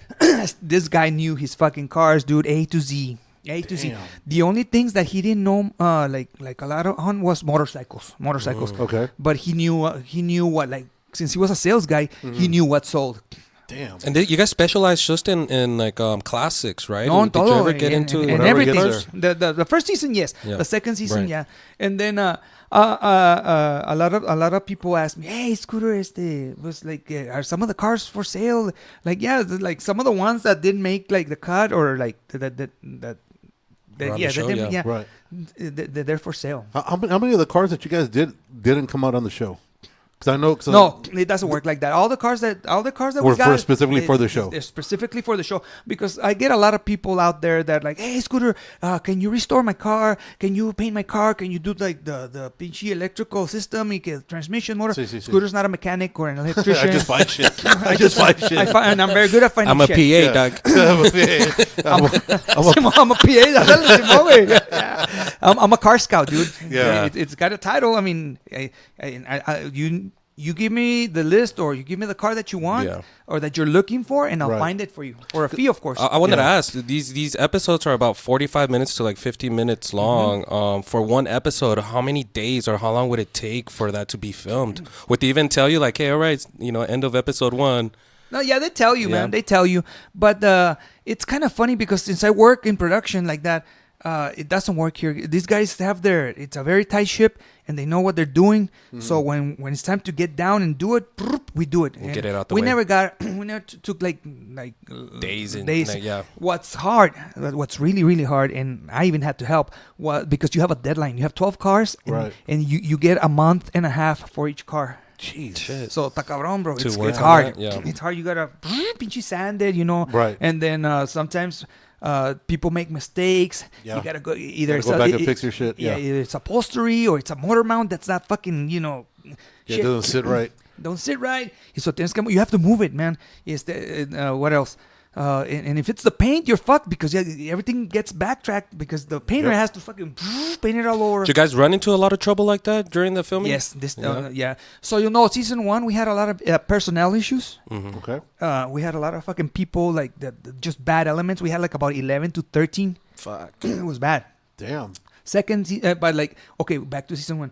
This guy knew his fucking cars, dude, A to Z. The only things that he didn't know, like a lot on, was motorcycles. Okay. But he knew what, like, since he was a sales guy, he knew what sold. Damn. And you guys specialize just in like classics, right? No, Did you ever get into and everything? The first season, yes. Yeah. The second season, Right. yeah. And then a lot of people ask me, "Hey, Scooter, was like, are some of the cars for sale?" Like, yeah, like some of the ones that didn't make like the cut or like that Right. they're for sale. How many of the cars that you guys didn't come out on the show? Because I know. No, it doesn't work like that. All the cars that were we got specifically for the show. They're specifically for the show, because I get a lot of people out there that like, hey, Scooter, can you restore my car? Can you paint my car? Can you do like the pinchy electrical system, the transmission motor? Sí. Scooter's not a mechanic or an electrician. I just find shit. I just find shit. And I'm very good at finding I'm a shit. PA, dog. I'm a PA. I'm a car scout, dude. Yeah. It's got a title. I mean, you give me the list, or you give me the car that you want, or that you're looking for, and I'll find it for you for a fee, of course. I wanted to ask, these episodes are about 45 minutes to like 50 minutes long. For one episode, how many days or how long would it take for that to be filmed? Would they even tell you like, hey, all right, end of episode 1? No, yeah, they tell you, man. They tell you. But it's kind of funny because since I work in production like that, it doesn't work here. These guys have it's a very tight ship, and they know what they're doing. So when it's time to get down and do it, we do it. We'll get it out the way. We never took like days. What's hard, what's really, really hard, and I even had to help, because you have a deadline. You have 12 cars, and you get a month and a half for each car. Jeez. Shit. So, ta cabrón, bro. To It's work on hard. that, yeah. It's hard. You gotta pinche sand it, Right. And then sometimes people make mistakes. Yeah. You gotta go either Gotta go back and fix your shit. Yeah. either it's upholstery or it's a motor mount that's not fucking, Yeah, shit. it doesn't sit right. Don't sit right. So you have to move it, man. What else? And if it's the paint, you're fucked because everything gets backtracked because the painter has to fucking paint it all over. Did you guys run into a lot of trouble like that during the filming? Yes, So season 1 we had a lot of personnel issues. Okay. We had a lot of fucking people like just bad elements. We had like about 11 to 13. Fuck. It was bad. Damn. But back to season 1.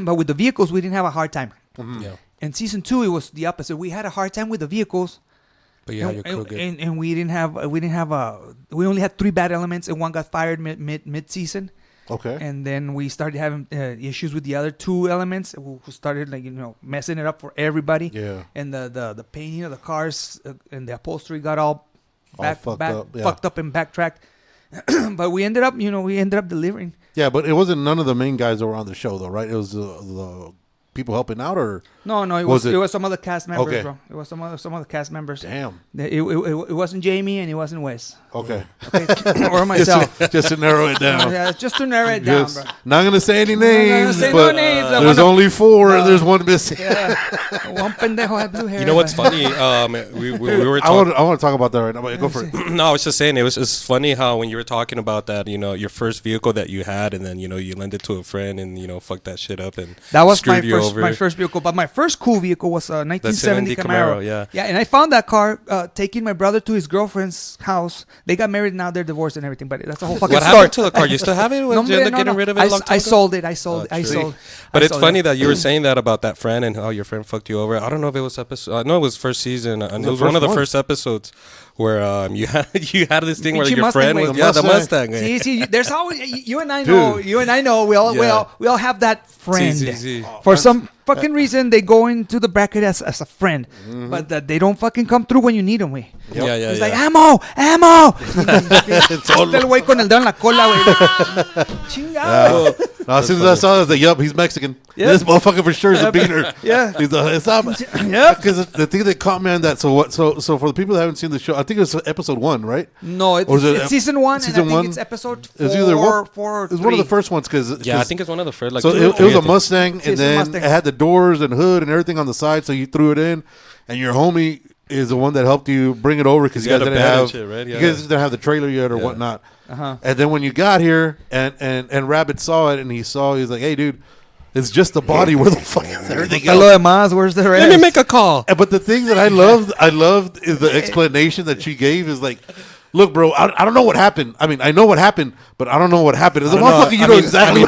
But with the vehicles, we didn't have a hard time. Yeah. And season 2, it was the opposite. We had a hard time with the vehicles. But yeah, your crew good. And we only had 3 bad elements, and one got fired mid season. Okay. And then we started having issues with the other 2 elements who started messing it up for everybody. Yeah. And the painting of the cars and the upholstery got all fucked up and backtracked. But we ended up delivering. Yeah, but it wasn't none of the main guys that were on the show, though, right? It was the people helping out, or No, it was some other cast members, Okay. bro. It was some other cast members. damn. It wasn't Jamie and it wasn't Wes. Okay. Or myself. Just to narrow it down. Yeah, just to narrow it down, bro. Not gonna say any not gonna names, say but no names. I there's wanna- only 4 and there's one missing. Yeah. One pendejo had blue hair. You know what's but- funny? We were I talking. want to talk about that right now. But go for it. No, I was just saying it's funny how when you were talking about that, your first vehicle that you had, and then you lent it to a friend, and fucked that shit up, and That was screwed you over. my first vehicle. But my first cool vehicle was a 1970 Camaro. Yeah. Yeah, and I found that car taking my brother to his girlfriend's house. They got married, now they're divorced and everything. But that's a whole fucking What story. happened to the car? You still have it? Did you end up getting rid of it a long time I ago? sold it. I sold. But it's funny it. that you were saying that about that friend and how your friend fucked you over. I don't know if it was episode. I know it was first season, and it was one of the first episodes where you had this thing where Pinche your Mustang, friend güey. was the Mustang. güey. See, there's always you and I know. You and I know. We all have that friend. See. For some fucking reason, they go into the bracket as a friend, but that they don't fucking come through when you need them, güey. Yeah. It's like ammo. Está el güey con el dedo en la cola, güey. Chingado. As soon as I saw it, I was like, yup, he's Mexican. Yeah. This motherfucker for sure is a beaner. Yeah. He's it's not. Yep. Because the thing that caught me on that, so for the people that haven't seen the show, I think it was episode 1, right? No, Or was it it's season 1, season and I think one? it's episode 4. It was either four or It was one of the 3. first ones because Yeah, I think it's one of the first. Like, so two or it three, was I a think. Mustang, It's and a then Mustang. it had the doors and hood and everything on the side, so you threw it in, and your homie is the one that helped you bring it over because you You guys had a didn't bed and have shit, right? you Yeah. guys didn't have the trailer yet or Yeah. whatnot. Uh-huh. And then when you got here and Rabbit saw it and he was like, hey dude, it's just the body. Where the fuck is everything Hello, else? Emas. Where's the rest? Let me make a call. But the thing that I loved is the explanation that she gave is like, look, bro, I don't know what happened. I mean, I know what happened, but I don't know what happened. As a I don't know. motherfucker, you I know mean- exactly.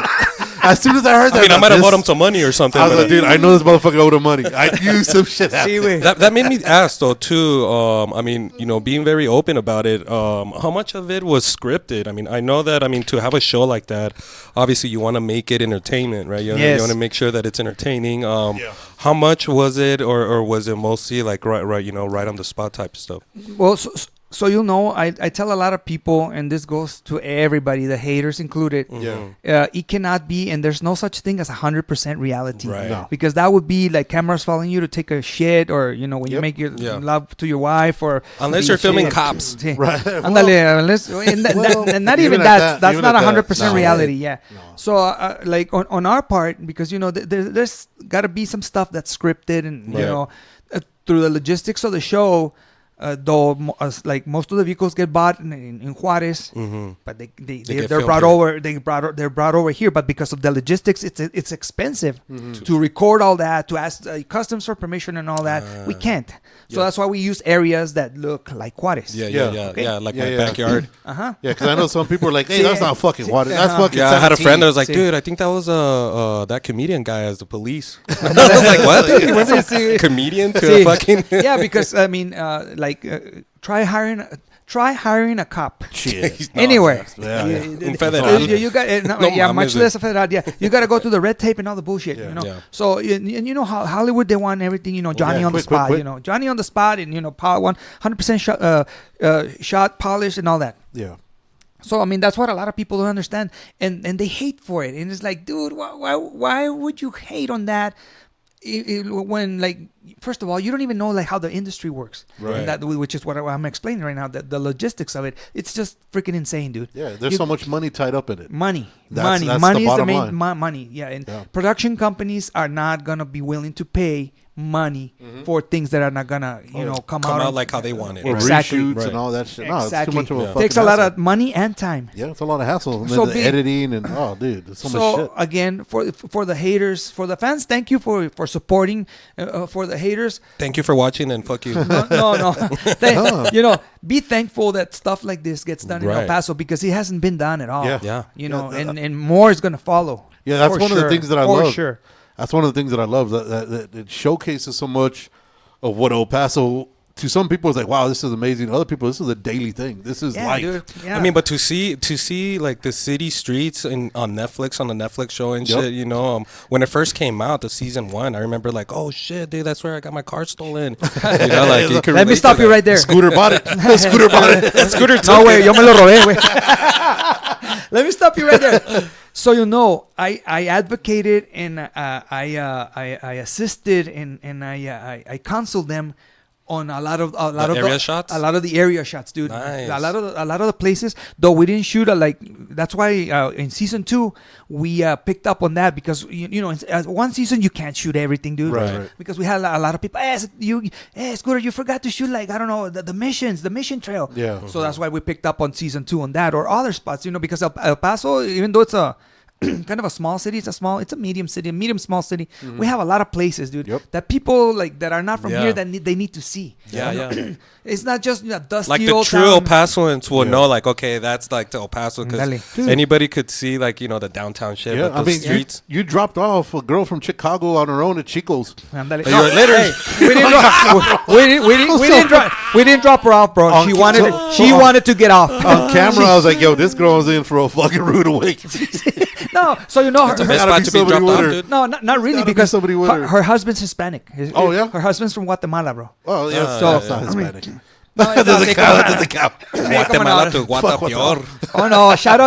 As soon as I heard that, I mean, I might have this- owed him some money or something. I was but, like, dude, I know this motherfucker owed him money. I knew some shit happened. Sí, güey. that made me ask though too. I mean, being very open about it. How much of it was scripted? I mean, I know that. I mean, to have a show like that, obviously you want to make it entertainment, right? You want to make sure that it's entertaining. How much was it, or was it mostly like right, right on the spot type of stuff? Well, so I tell a lot of people, and this goes to everybody, the haters included. Yeah. It cannot be, and there's no such thing as 100% reality. Right. No. Because that would be like cameras following you to take a shit, or when you Yep. make your Yeah. love to your wife, or Unless be you're filming shit. cops. Sí. Right. Ándale, unless and not even even at that. that, That's even not at that, 100% no. reality. Yeah. No. So like on our part, because there's got to be some stuff that's scripted, and Right. through the logistics of the show. Though like most of the vehicles get bought in Juarez, but get they're filmed brought here. over. They're brought over here, but because of the logistics, it's expensive to record all that, to ask customs for permission and all that. We can't. So that's why we use areas that look like Juarez. Yeah. Okay. Like Yeah, my yeah. backyard. Uh-huh. Yeah, because I know some people are like, hey, Sí. that's not fucking water. That's Uh-huh. fucking Yeah, I had a 17. friend that was like, Sí. dude, I think that was that comedian guy as the police. I was like, what? Dude, you went from Sí. comedian to Sí. a fucking Yeah, because I mean, try hiring a cop. Shit. Anywhere. Yeah, yeah. Un federal. You got No yeah, mames, much güey. less a federal. Yeah, you got to go through the red tape and all the bullshit. Yeah. Yeah. So and you know how Hollywood, they want everything. Johnny Yeah, on the quick, spot. quick, quick. Johnny on the spot, and 100% shot, polished, and all that. Yeah. So I mean, that's what a lot of people don't understand, and they hate for it. And it's like, dude, why would you hate on that? when, like, first of all, you don't even know like how the industry works, Right. and that, which is what I'm explaining right now. The logistics of it, it's just freaking insane, dude. Yeah, there's so much money tied up in it. Money That's is the the bottom main line. money. Yeah, and Yeah. production companies are not gonna be willing to pay money for things that are not gonna, come Come out out like how they want it. Or right? Exactly. reshoots Right. and all that shit. No, it's Exactly. too much of a fucking Takes a lot hassle. of money and time. Yeah, it's a lot of hassle. And So then the big. editing and dude, there's so much So shit. again, for the haters, for the fans, thank you for supporting. For the haters, Thank you for watching and fuck you. no. Be thankful that stuff like this gets done in El Right. Paso, because it hasn't been done at all. Yeah. Yeah. And more is gonna follow. Yeah, that's For one of the sure. things that I For love. sure. That's one of the things that I love. That it showcases so much of what El Paso. To some people, it's like, wow, this is amazing. To other people, this is a daily thing. This is Yeah, life. dude. Yeah. I mean, but to see like the city streets on Netflix, on the Netflix show and Yep. shit, when it first came out, the season 1, I remember like, oh shit, dude, that's where I got my car stolen. Like you could Let me relate stop to you that. right there. Scooter bought it. Scooter bought it. Scooter No, took way, it. yo me lo robé, güey. Let me stop you right there. So I advocated and I assisted and I counseled them on a lot of area shots? a lot of the area shots, dude. Nice. A lot of the places, though we didn't shoot that's why in season 2 we picked up on that, because in one season you can't shoot everything, dude. Right. Because we had a lot of people. Scooter, you forgot to shoot, like, I don't know, the mission trail. Yeah. So that's why we picked up on season 2 on that, or other spots, because El Paso, even though it's a kind of a small city, it's a medium small city. We have a lot of places, dude, Yep. that people like that are not from Yeah. here they need to see. Yeah. It's not just dusty Like the old true El town. Pasoans will know, like, okay, that's like the El Paso, Dale. because anybody could see, like, the downtown shit, Yeah, but I the mean, streets. you dropped off a girl from Chicago on her own at Chico's. Ándale. You're like, later. Hey, we didn't drop her off, bro. She wanted to get off. On camera, I was like, yo, this girl's in for a fucking rude awakening. No, so her, Best gotta spot be to be somebody dropped with off, her. dude. no, not really, Gotta be because somebody with her. her husband's Hispanic. Oh, yeah? Her husband's from Guatemala, bro. Oh, yeah, So- that's not Hispanic. No, it's not. That's a cow. Guatemala to Guatapeor. Oh no! Shout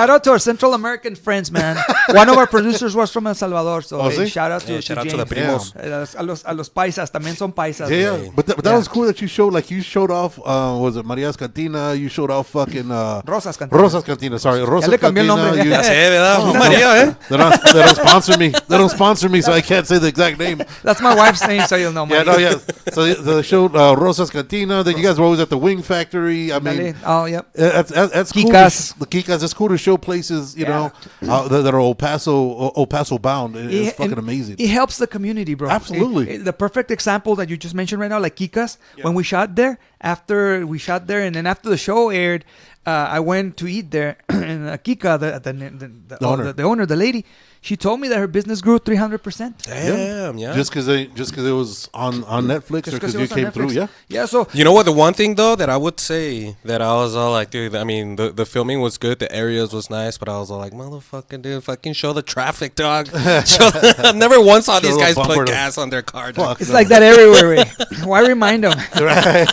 out to our Central American friends, man. One of our producers was from El Salvador, so Oh, sí? shout out to shout out James. to the primos. A los paisas también son paisas. Yeah, güey. but that was cool that you showed off, was it Maria's Cantina? You showed off fucking... Rosas Cantina. Rosas Cantina, sorry. Rosas le cambió el Cantina. nombre. you- Ya sé, ¿verdad? Oh, María, ¿eh? They don't sponsor me. They don't sponsor me, so I can't say the exact name. That's my wife's name, so you'll know. Yeah, Maria. no, yeah. So they showed Rosas Cantina. Then you guys were always at the Wing Factory. I mean, Dale. Oh, yep. that's cool. Kikas. The Kikas. It's cool to show places, that are El Paso bound. It's fucking amazing. It helps the community, bro. Absolutely. The perfect example that you just mentioned right now, like Kikas, when we shot there, and then after the show aired, I went to eat there, and Kika, the owner, the lady, she told me that her business grew 300%. Damn, yeah. Just because it was on Netflix, or because you came through, yeah. Yeah, so You know what? The one thing though that I would say that I was all like, dude, I mean, the filming was good, the areas was nice, but I was all like, motherfucking dude, fucking show the traffic, dog. I never once saw these the guys bumper put to- gas on their car. Dog. Fuck. it's like that everywhere. Why remind them? Right.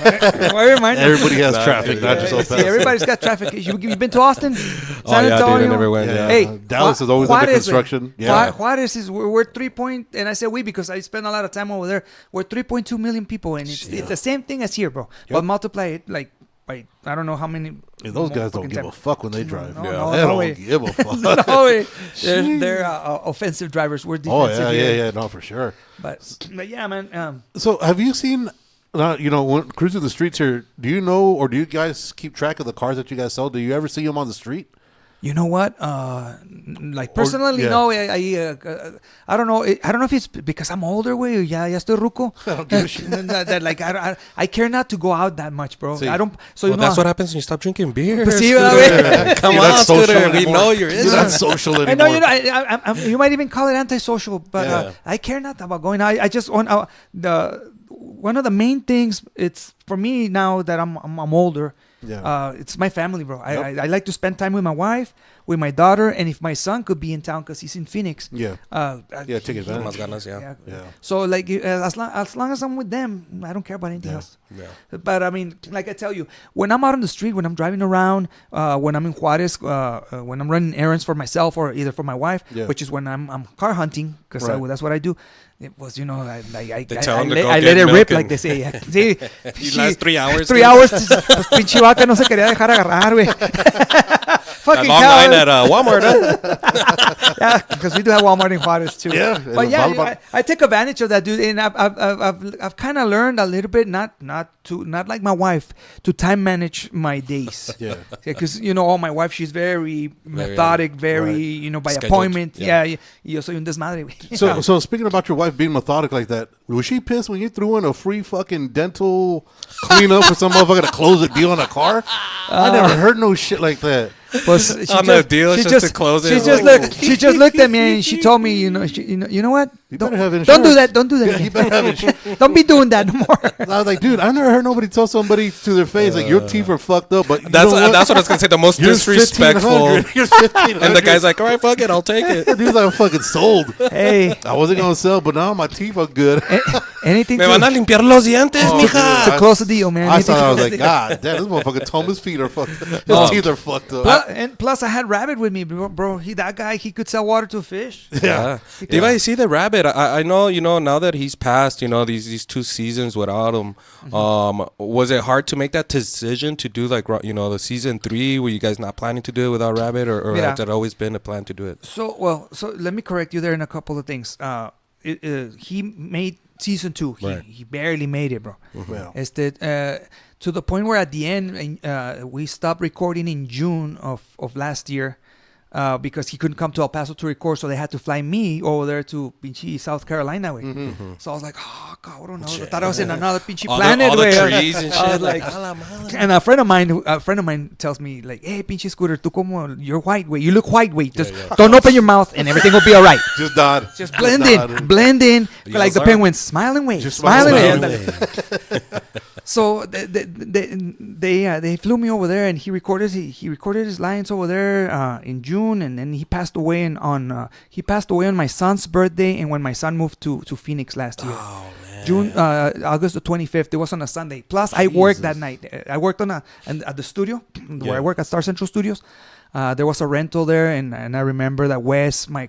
Why remind them? Everybody has traffic, not just El See, Paso. everybody's got traffic. You've been to Austin? San Oh, yeah, dude, I Antonio? never went, yeah. Hey, Dallas is always under Juárez, construction. güey. Yeah. Juárez is we're 3 point, and I say we because I spend a lot of time over there. We're 3.2 million people, and it's the same thing as here, bro. But multiply it like by I don't know how many. Yeah, those guys don't fucking give a time. fuck when they drive. No, They no don't way. give a fuck. No way. They're offensive drivers. We're Oh defensive. yeah, no, for sure. But yeah, man. So have you seen? When cruising the streets here, do you know, or do you guys keep track of the cars that you guys sell? Do you ever see them on the street? You know what? Like personally, yeah. no. I don't know. I don't know if it's because I'm older, way. Ya estoy ruco. Like I care not to go out that much, bro. See. I don't. So Well, that's what happens when you stop drinking beer. Pues sí, Scooter. ¿verdad, güey? Come You're on, not social Scooter. We anymore. know you're in You're that. not social anymore. I know, you might even call it antisocial, but Yeah. I care not about going. I just want one of the main things. It's for me now that I'm older. Yeah. It's my family, bro. I like to spend time with my wife, with my daughter, and if my son could be in town because he's in Phoenix. Yeah. Take advantage. Más ganas, yeah. Yeah. So like as long as I'm with them, I don't care about anything else. Yeah. But I mean, like I tell you, when I'm out on the street, when I'm driving around, when I'm in Juarez, when I'm running errands for myself or either for my wife, Yeah. which is when I'm car hunting because Right. that's what I do. it was, you know, I tell him to go let get it milk rip, and- like they say. Yeah. Sí, You last 3 hours. 3 hours. Pues, pinche vaca no se quería dejar agarrar, güey. That Fucking long cow. line at Walmart, huh? Yeah, because we do have Walmart in Juarez too. Yeah, but and yeah, Walmart- I take advantage of that, dude. And I've kind of learned a little bit, not like my wife, to time manage my days. Yeah. Because you know, my wife, she's very methodic, very right. you know, by Scheduled, appointment. yeah. Yeah, yo soy un desmadre, güey. So speaking about your wife being methodic like that, was she pissed when you threw in a free fucking dental cleanup for some motherfucker to close a deal on a car? I never heard no shit like that. Pues, she On the deal, just to close it. She just looked at me and she told me, you know what? You better have Don't insurance. do that. Don't do that. Yeah, you better have insurance. Don't be doing that no more. I was like, dude, I never heard nobody tell somebody to their face like your teeth are fucked up. But you That's know what I was gonna say. The most You're disrespectful. 1,500. You're 1,500. And the guy's like, "All right, fuck it, I'll take it." Dude's like, I'm fucking sold. Hey, I wasn't gonna sell, but now my teeth are good. anything Me van a to limpiar los dientes, Oh, mija. dude. close the deal, man. I Anything saw. I was to- like, God damn, this motherfucker told his feet are fucked up. His teeth are fucked up. Plus, I had Rabbit with me, bro. That guy, he could sell water to a fish. Yeah. Te iba a decir the rabbit. I know, you know, now that he's passed, you know, these 2 seasons without him, was it hard to make that decision to do like, you know, the season 3? Were you guys not planning to do it without Rabbit, or Mira. has that always been a plan to do it? So let me correct you there in a couple of things. He made season 2. Right. He barely made it, bro. Well, To the point where at the end we stopped recording in June of last year. Because he couldn't come to El Paso to record, so they had to fly me over there to pinche South Carolina, way. So I was like, oh, cabrón, I thought I was in another pinche planet, all the way. trees and I was shit. like, "A la madre." and a friend of mine tells me like, hey, pinche Scooter, tú como, you're white, way. You look white, way. Just don't open your mouth and everything will be all right. just nod. Just blend in, You like the guys are- penguins, smile and wave, Just smile and smile wave. So they flew me over there, and he recorded his lines over there in June, and then he passed away on my son's birthday, and when my son moved to Phoenix last year. Oh, man. June, August the 25th. It was on a Sunday. Plus, I worked that night. I worked at the studio where I work at Star Central Studios. There was a rental there, and I remember that Wes, my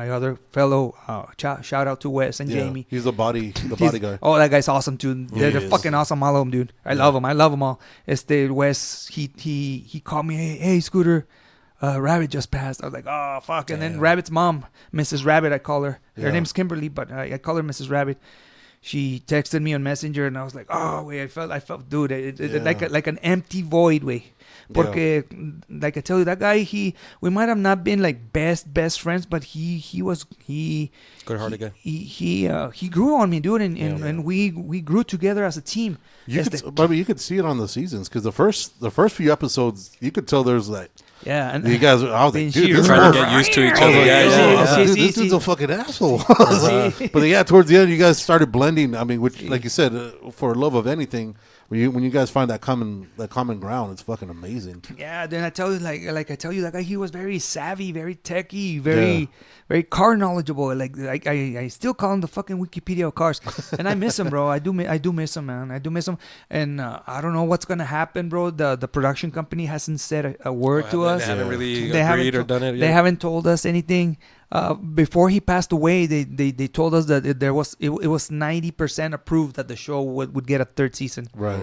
other fellow, shout out to Wes and Jamie. He's the body guy. Oh, that guy's awesome, dude. They're is. fucking awesome, all of them, dude. I love them. I love them all. Wes, he called me, hey, Scooter, Rabbit just passed. I was like, oh, fuck. And then Rabbit's mom, Mrs. Rabbit, I call her. Her Yeah. name's Kimberly, but I call her Mrs. Rabbit. She texted me on Messenger, and I was like, oh, wait, I felt, dude, like an empty void, way. Porque, like I tell you, that guy, we might have not been like best friends, but he Good-hearted guy. he grew on me, dude, and we grew together as a team. You could see it on the seasons because the first few episodes, you could tell there's like, and you guys. I was like, dude, this Trying to is get used to each I was other. like, Yeah. dude, this dude's a fucking asshole. But yeah, towards the end, you guys started blending. I mean, which, like you said, for love of anything, when you guys find that common ground, it's fucking amazing. Yeah, then I tell you, like I tell you, that guy, he was very savvy, very techie, very car knowledgeable. Like I still call him the fucking Wikipedia of cars, and I miss him, bro. I do miss him, man. I do miss him, and I don't know what's gonna happen, bro. The production company hasn't said a word to us. They haven't really They haven't agreed or done it yet. They haven't told us anything. Before he passed away, they told us that it was 90% approved that the show would get a 3rd season. Right.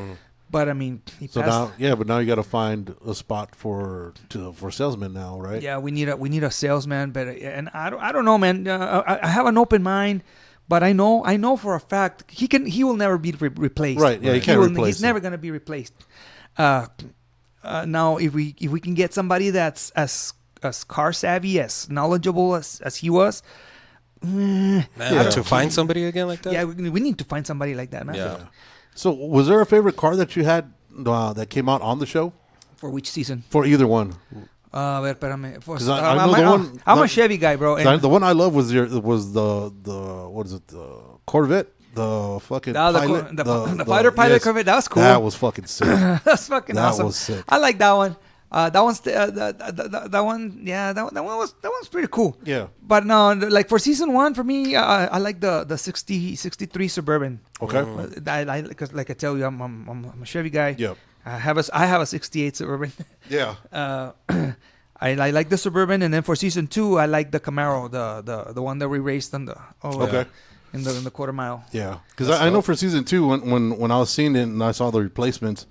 But I mean, he So passed. now you got to find a spot for salesmen now, right? Yeah, we need a salesman, but and I don't know, man. I have an open mind, but I know for a fact he will never be replaced. Right, yeah, he can't replace He's him. never gonna be replaced. Now, if we can get somebody that's as car savvy, as knowledgeable as he was, Man, to find somebody again like that? yeah, we need to find somebody like that, man. Yeah. So, was there a favorite car that you had that came out on the show For which season? for either one? A ver, espérame. 'Cause I know the one- I'm no- a Chevy guy, bro. and- The one I love was the what is it, the Corvette, the fucking pilot, the fighter pilot yes. Corvette. That was cool. That was fucking sick. That's fucking That awesome. was sick. I like that one. That one. Yeah, that one's pretty cool. Yeah. But no, like for season 1, for me, I like the 63 Suburban. Okay. Because like I tell you, I'm a Chevy guy. Yep. I have a 68 Suburban. Yeah. I like the Suburban, and then for season 2, I like the Camaro, the one that we raced on the. Okay. in the quarter mile. Yeah, because I know for season 2 when I was seeing it and I saw the replacements,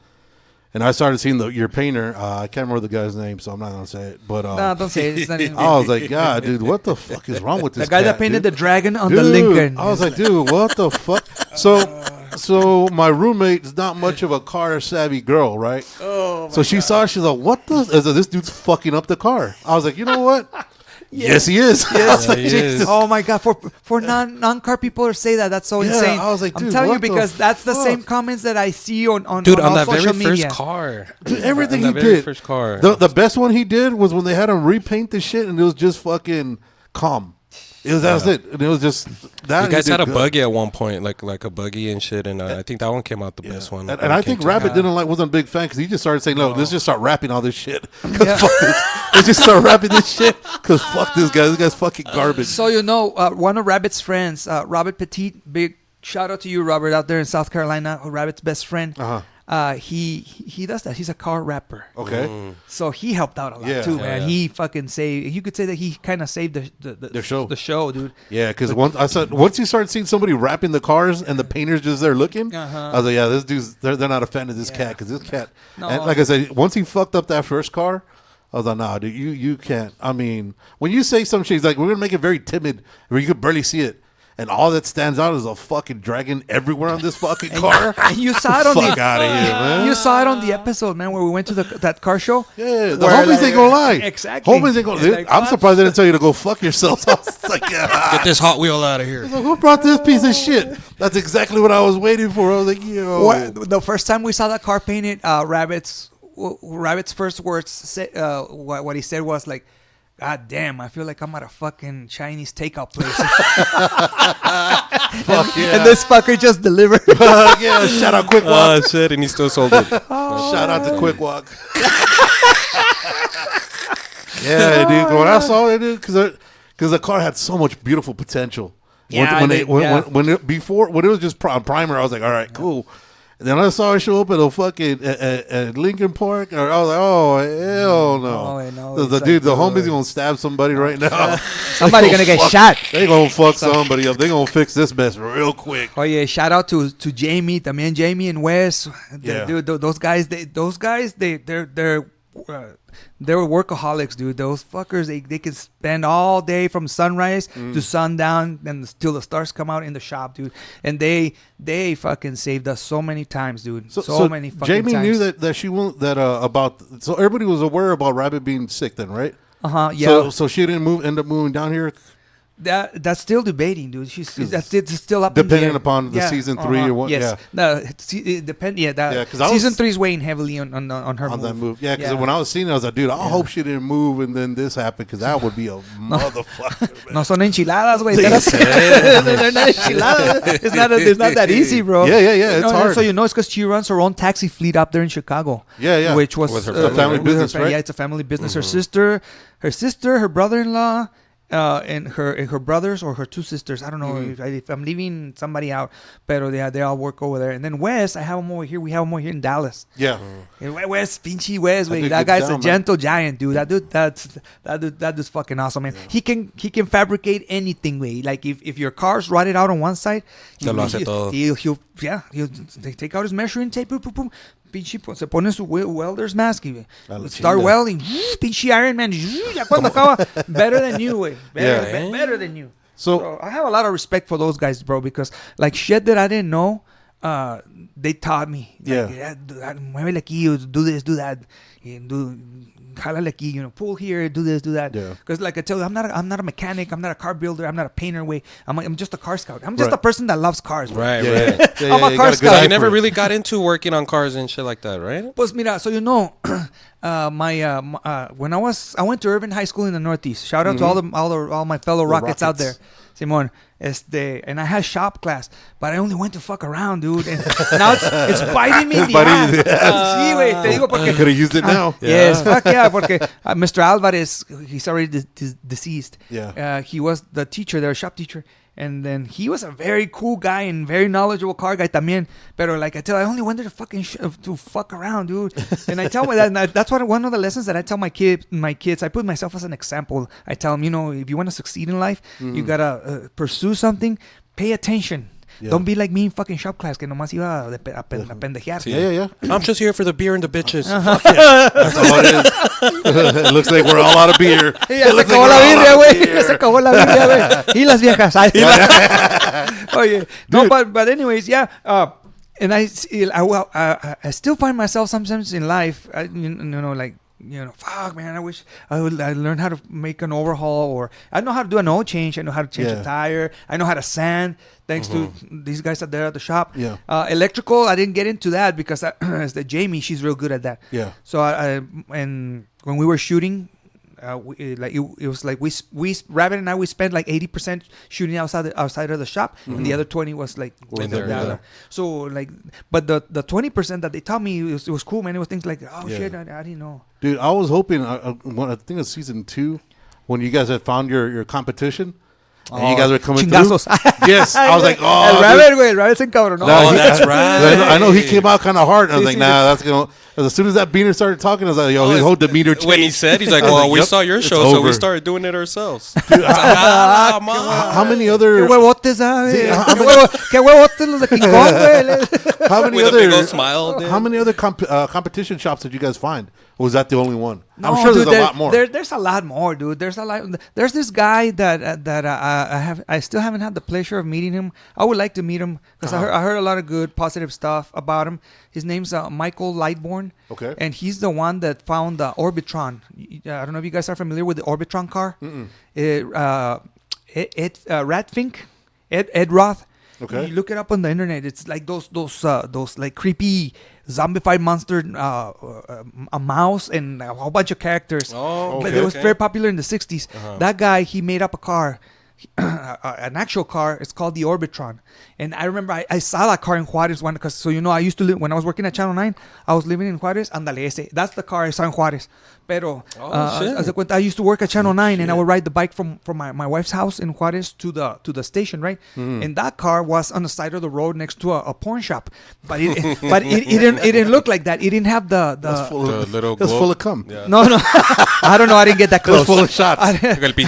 and I started seeing your painter. I can't remember the guy's name, so I'm not gonna say it. But No, don't say it. It's not even I was like, God, dude, what the fuck is wrong with this? the guy cat, that painted dude? the dragon on Dude, the Lincoln. I was like, dude, what the fuck? So my roommate's not much of a car savvy girl, right? Oh, so she saw it, she's like, what the? I was like, this dude's fucking up the car. I was like, you know what? Yes, he is. Yes, Yeah, he is. Oh my god! For non-car people to say that, that's so Yeah, insane. I was like, I'm dude, telling you what the because that's the fuck? same comments that I see on Dude, on on all that social very media. first car. Dude, everything On he that very did. first car. The best one he did was when they had him repaint the shit, and it was just fucking calm. That was it, and it was just that. You guys he did had a good. buggy at one point, like a buggy and shit, and I think that one came out the best one. And I think Rabbit wasn't a big fan because he just started saying, "No, let's just start rapping all this shit." Yeah. Fuck this. Let's just start rapping this shit because fuck this guy. This guy's fucking garbage. So one of Rabbit's friends, Robert Petit, big shout out to you, Robert, out there in South Carolina, Rabbit's best friend. He does that. He's a car rapper. Okay. So he helped out a lot too, man. Yeah. He fucking saved. You could say that he kind of saved The show. The show, dude. Yeah, because once you start seeing somebody wrapping the cars and the painters just there looking, I was like, yeah, this dude's they're not a fan of this cat because this cat. No. And like I said, once he fucked up that first car, I was like, nah, dude, you can't. I mean, when you say some shit, he's like, we're gonna make it very timid where you could barely see it. And all that stands out is a fucking dragon everywhere on this fucking car. And you saw it on Fuck the out of here, man. You saw it on the episode, man, where we went to that car show. Yeah, the Where, homies like, ain't gonna lie. Exactly. Homies ain't gonna. It's like, I'm what? surprised they didn't tell you to go fuck yourself. I was like, yeah. Get this Hot Wheel out of here. Like, who brought this piece of shit? That's exactly what I was waiting for. I was like, yo. The first time we saw that car painted, Rabbit's first words, what he said was like, God damn, I feel like I'm at a fucking Chinese takeout place. Fuck yeah. And this fucker just delivered. Yeah, shout out Quick Walk. Oh shit, and he still sold it. Shout out to Quick Walk. Yeah, dude. When I saw it, dude, because the car had so much beautiful potential. Yeah, when it was just primer, I was like, all right, cool. And then I saw it show up at a fucking at Lincoln Park, or I was like, oh hell no! Oh, no, the it's dude, like, the homie's gonna stab somebody right now. Somebody gonna get shot. They gonna fuck somebody up. They gonna fix this mess real quick. Oh yeah, shout out to Jamie, también Jamie and Wes. Yeah. Dude, those guys, they're workaholics, dude. Those fuckers, they can spend all day from sunrise to sundown and till the stars come out in the shop, dude. And they fucking saved us so many times, dude. So many fucking Jamie times. knew that she won't about. So everybody was aware about Rabbit being sick, then, right? Yeah. So she didn't end up moving down here. That's still debating, dude. That's still up in the depending air. upon the season 3 or what. Yes. Yeah. No, it depend. Yeah, that 'cause I season was- 3 is weighing heavily on her On that move, yeah. Because Yeah. when I was seeing it, I was like, dude, I hope she didn't move, and then this happened, because that would be a motherfucker. Man. No son enchiladas, güey. They're not enchiladas. It's not that easy, bro. Yeah. It's hard. So it's because she runs her own taxi fleet up there in Chicago. Yeah. Which was With her family business, right? Yeah, it's a family business. Her sister, her brother-in-law, and her brothers or her two sisters. I don't know if I'm leaving somebody out, but they all work over there. And then Wes, I have him over here. We have him over here in Dallas. Yeah. And Wes, pinchy Wes, That wait, dude that gets guy's down, a man. gentle giant, dude. That dude's fucking awesome, man. He can fabricate anything, way. Like if your car's rotted out on one side, Te lo hace todo. he'll take out his measuring tape, boom, boom, boom. Pinche, se pone su welder's mask y start chinga. welding. Pinche Iron Man. Ya cuando acaba, better than you, güey. Better than you. So I have a lot of respect for those guys, bro, because like shit that I didn't know, they taught me. Yeah. Muévele aquí, do this, do that, jálale aquí, pull here, do this, do that. Yeah. Because like I tell you, I'm not a mechanic, I'm not a car builder, I'm not a painter. I'm just a car scout. I'm just Right. a person that loves cars. Bro. Right, Yeah. right. I'm a you car got a good scout. eye So you for never it. really got into working on cars and shit like that, right? Pues mira, so when I went to Urban High School in the Northeast. Shout out to all my fellow Rockets out there, Simon. And I had shop class, but I only went to fuck around, dude. And now it's biting me in the ass. Sí, güey, te digo You porque could have used it now. Yes, fuck yeah, porque Mr. Alvarez, he's already deceased. Yeah. He was the teacher there, shop teacher. And then he was a very cool guy and very knowledgeable car guy también. Pero like I only went there to fuck around, dude. And I tell my that's one of the lessons that I tell my kids. I put myself as an example. I tell them, if you want to succeed in life, you gotta pursue something, pay attention. Yeah. Don't be like me in fucking shop class que nomás iba a pendejear. Yeah. I'm just here for the beer and the bitches. That's all it is. It looks like we're all out of beer. Ya se acabó la birria, güey. Ya se acabó la birria, güey. Y las viejas. Ay. Oye, no, but anyways, yeah. And I still find myself sometimes in life, fuck, man, I wish I learned how to make an overhaul, or I know how to do an oil change. I know how to change a tire. I know how to sand, thanks to these guys out there at the shop. Yeah. Electrical, I didn't get into that because as the Jamie, she's real good at that. Yeah. So and when we were shooting, it was like we Rabbit and I, we spent like 80% shooting outside of the shop, and the other 20 was like so like, but the 20% that they taught me, it was cool, man. It was things like, shit, I didn't know. Dude, I was hoping, I think it's season 2, when you guys had found your competition. And you guys were coming chingazos. through. Yes, I was like, El Rabbit, güey, Rabbit se encabronó. No, that's right. I know he came out kind of hard. And I was like, nah, that's going to... As soon as that beaner started talking, I was like, his whole demeanor changed. When he said, he's like, well, we saw your show, so we started doing it ourselves. Dude, how many other... Qué huevotes, qué huevotes los de King Kong, güey. How many other competition shops did you guys find? Or was that the only one? No, I'm sure dude, there's a lot more. There's a lot more, dude. There's this guy that I still haven't had the pleasure of meeting him. I would like to meet him because I heard a lot of good, positive stuff about him. His name's Michael Lightborn. Okay. And he's the one that found the Orbitron. I don't know if you guys are familiar with the Orbitron car. Ed Roth. Okay. You look it up on the internet. It's like those like creepy zombified monster, a mouse and a whole bunch of characters. Oh, okay, but it was very popular in the 60s. That guy, he made up a car, an actual car. It's called the Orbitron. And I remember I saw that car in Juarez one because, I used to live, when I was working at Channel 9, I was living in Juarez. Andale ese. That's the car I saw in Juarez. Pero, I used to work at Channel 9 and I would ride the bike from my wife's house in Juarez to the station, right? And that car was on the side of the road next to a porn shop. But it didn't look like that. It didn't have the little That's full of cum. Yeah. No. I don't know. I didn't get that It was close. full of shots.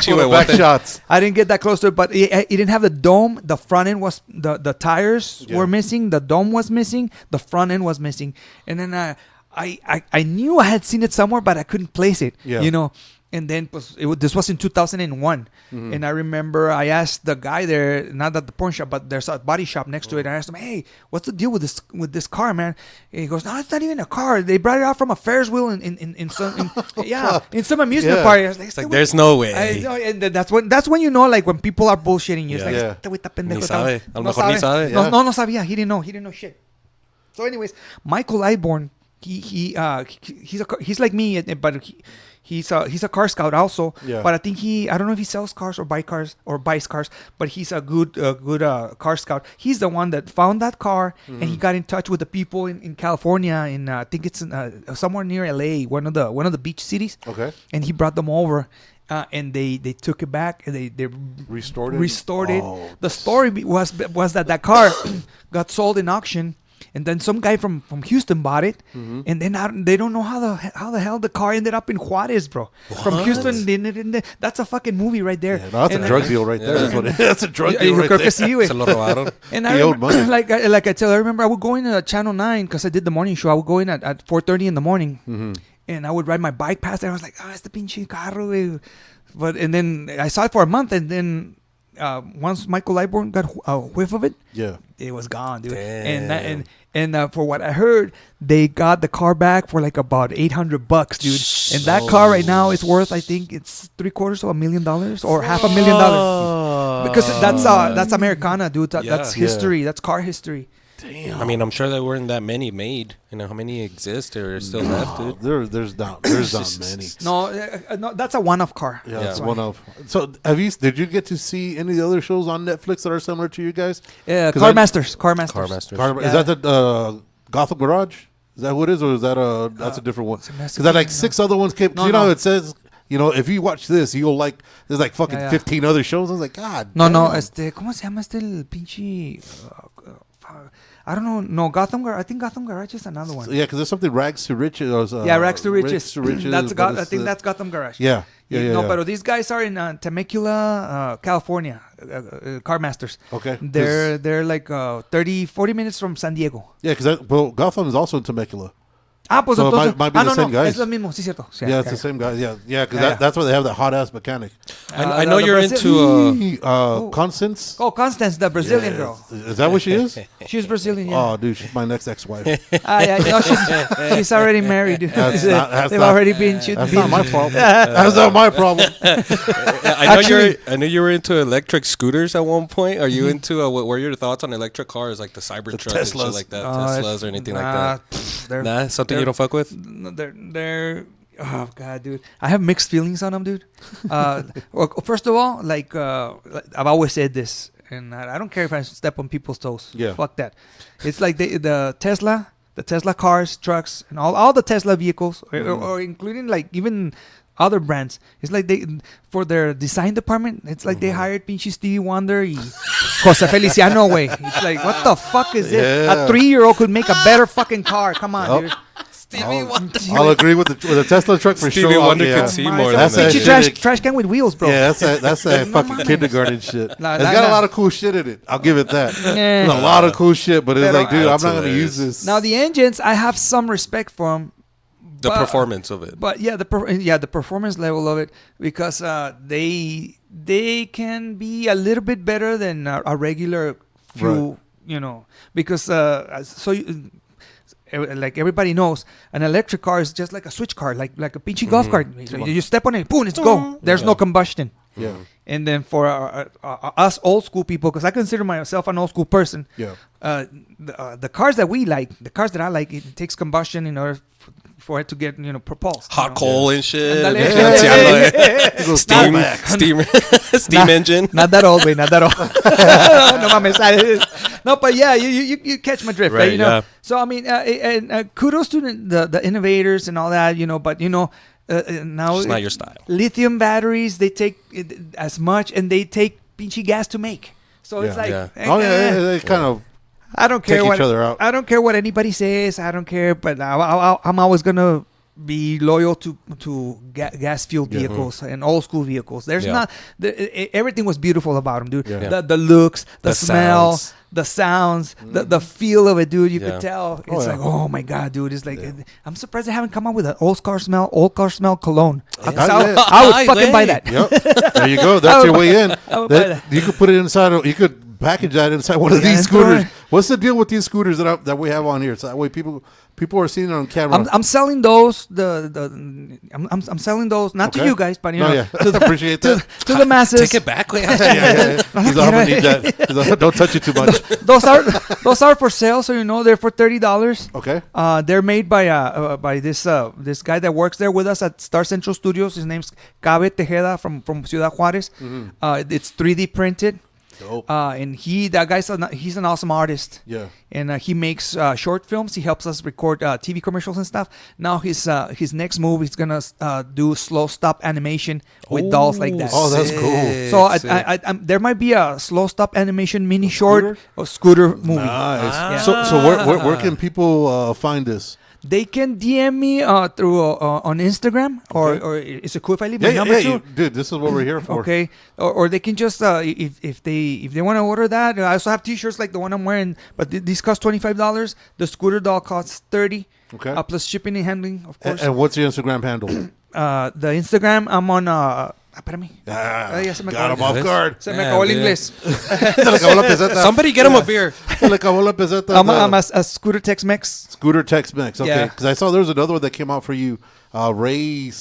Full of back shots. I didn't get that close to it, but it didn't have the dome. The front end was the tires were missing. The dome was missing. The front end was missing. And then I knew I had seen it somewhere, but I couldn't place it. Yeah. And then this was in 2001. And I remember I asked the guy there, not at the porn shop, but there's a body shop next to it. I asked him, hey, what's the deal with this car, man? And he goes, no, it's not even a car. They brought it out from a Ferris wheel in some amusement park. I was It's like, there's no way. And that's when you know, like, when people are bullshitting you. It's like, este güey está pendejo. Ni sabe. A lo mejor ni sabe. No sabía. He didn't know shit. So anyways, Michael Lightborn, he's like me, but he's a car scout also. Yeah. But I think I don't know if he sells cars or buys cars, but he's a good car scout. He's the one that found that car, and he got in touch with the people in California, and I think it's somewhere near LA, one of the beach cities. Okay. And he brought them over. And they took it back and they Restored it. Oh. The story was that car got sold in auction, and then some guy from Houston bought it, and then they don't know how the hell the car ended up in Juarez, bro. What? From Houston, that's a fucking movie right there. Yeah, no, that's a drug deal right there. That's what that's a drug deal right there. Se lo robaron. And I like I tell you, I remember I would go in at Channel 9 because I did the morning show. I would go in at 4:30 in the morning. And I would ride my bike past there. I was like, it's the pinche carro, güey. And then I saw it for a month. And then once Michael Lightborn got a whiff of it, it was gone, dude. Damn. And for what I heard, they got the car back for like about $800, dude. And that car right now is worth, I think it's $750,000 or $500,000. Because that's Americana, dude. That's history. That's car history. Damn. I mean, I'm sure there weren't that many made. You know how many exist or are still left, dude? There's not many. No, that's a one-off car. Yeah, that's one of. So, did you get to see any of the other shows on Netflix that are similar to you guys? Yeah, Car Masters. Is that the Gotham Garage? Is that what it is, or is that that's a different one? Because that like 6 other ones came. No. It says, if you watch this, you'll like. There's like fucking 15 other shows. I was like, God. No. ¿Cómo se llama el pinche I don't know. No, Gotham Garage. I think Gotham Garage is another one. Yeah, because there's something Rags to Riches. Rags to Riches. Rags to Riches. I think that's Gotham Garage. Yeah. No, but these guys are in Temecula, California, car masters. Okay. They're like 30, 40 minutes from San Diego. Yeah, because Gotham is also in Temecula. Pues So it entonces, might be the same guys. Es lo mismo, sí, cierto. Sí, Yeah, it's the same guy. Yeah, because that's why they have that hot ass mechanic. I know you're into. Constance. Oh, Constance, the Brazilian girl. Is that what she is? She's Brazilian, yeah. Oh, dude, she's my next ex-wife. Yeah, no, she's already married, dude. They've already been shooting. That's not my problem. That's not my problem. I know you were into electric scooters at one point. Are you into what were your thoughts on electric cars, like the Cybertruck and shit like that, Teslas or anything like that? Nah, something you don't fuck with. They're oh god, dude. I have mixed feelings on them, dude. Well, first of all, like I've always said this, and I don't care if I step on people's toes. Yeah, fuck that. It's like the Tesla cars, trucks, and all the Tesla vehicles, or including like even other brands. It's like they, for their design department, it's like they hired pinche Stevie Wonder y Jose Feliciano way. It's like, what the fuck is it? A 3-year-old could make a better fucking car. Come on, dude. Stevie Wonder. I'll agree with the Tesla truck for sure. Stevie Wonder could see more than that. Trash can with wheels, bro. Yeah, that's that fucking kindergarten shit. It's got a lot of cool shit in it. I'll give it that. There's a lot of cool shit, but it's like, dude, I'm not gonna use this. Now the engines, I have some respect for them. The performance of it. But yeah, the performance level of it, because they can be a little bit better than a regular fuel, because like everybody knows, an electric car is just like a switch car, like a pinchy golf cart. You step on it, boom, it's go. There's no combustion. Yeah. And then for us old school people, because I consider myself an old school person, the cars that we like, the cars that I like, it takes combustion in order for it to get propulsed. Hot coal and shit. Steam engine. Not that old, way. Not that old. No mames. No, but yeah, you catch my drift, right? Yeah. So I mean, and kudos to the innovators and all that, but now it's not your style. Lithium batteries, they take as much, and they take pinchy gas to make. So it's like, they kind of. I don't care each other out. I don't care what anybody says. I don't care, but I'm always gonna be loyal to gas fueled vehicles and old school vehicles. There's not everything was beautiful about them, dude. Yeah. The looks, the smell, sounds. The sounds, the feel of it, dude. You could tell. It's like, oh my god, dude. It's like I'm surprised they haven't come out with an old car smell cologne. I would fucking buy that. Yep. There you go. That's your way in. You could put it inside. You could package that inside one of these scooters. What's the deal with these scooters that we have on here? So that way people are seeing it on camera. I'm selling those. I'm selling those not to you guys, but to appreciate that. to the masses. Take it back. He's I'm gonna need that. Don't touch it too much. Those are for sale, so they're for $30. Okay. They're made by this guy that works there with us at Star Central Studios. His name's Cabe Tejeda from Ciudad Juarez. It's 3D printed. And he's an awesome artist. Yeah. And he makes short films. He helps us record TV commercials and stuff. Now his next move, he's gonna do slow stop animation with dolls like that. Oh, that's cool. So I there might be a slow stop animation mini short or scooter movie. Nice. So where can people find this? They can DM me through on Instagram, or is it cool if I leave my number too? Dude, this is what we're here for. Okay, or they can just if they want to order that. I also have T-shirts like the one I'm wearing, but these cost $25. The scooter doll costs $30. Okay, plus shipping and handling, of course. And what's your Instagram handle? The Instagram, I'm on. Espérame. Got him off guard. Se me acabó el inglés. Somebody get him a beer. Se le acabó la peseta. I'm a Scooter Tex Mex. Scooter Tex Mex. Okay. Because I saw there was another one that came out for you. Ray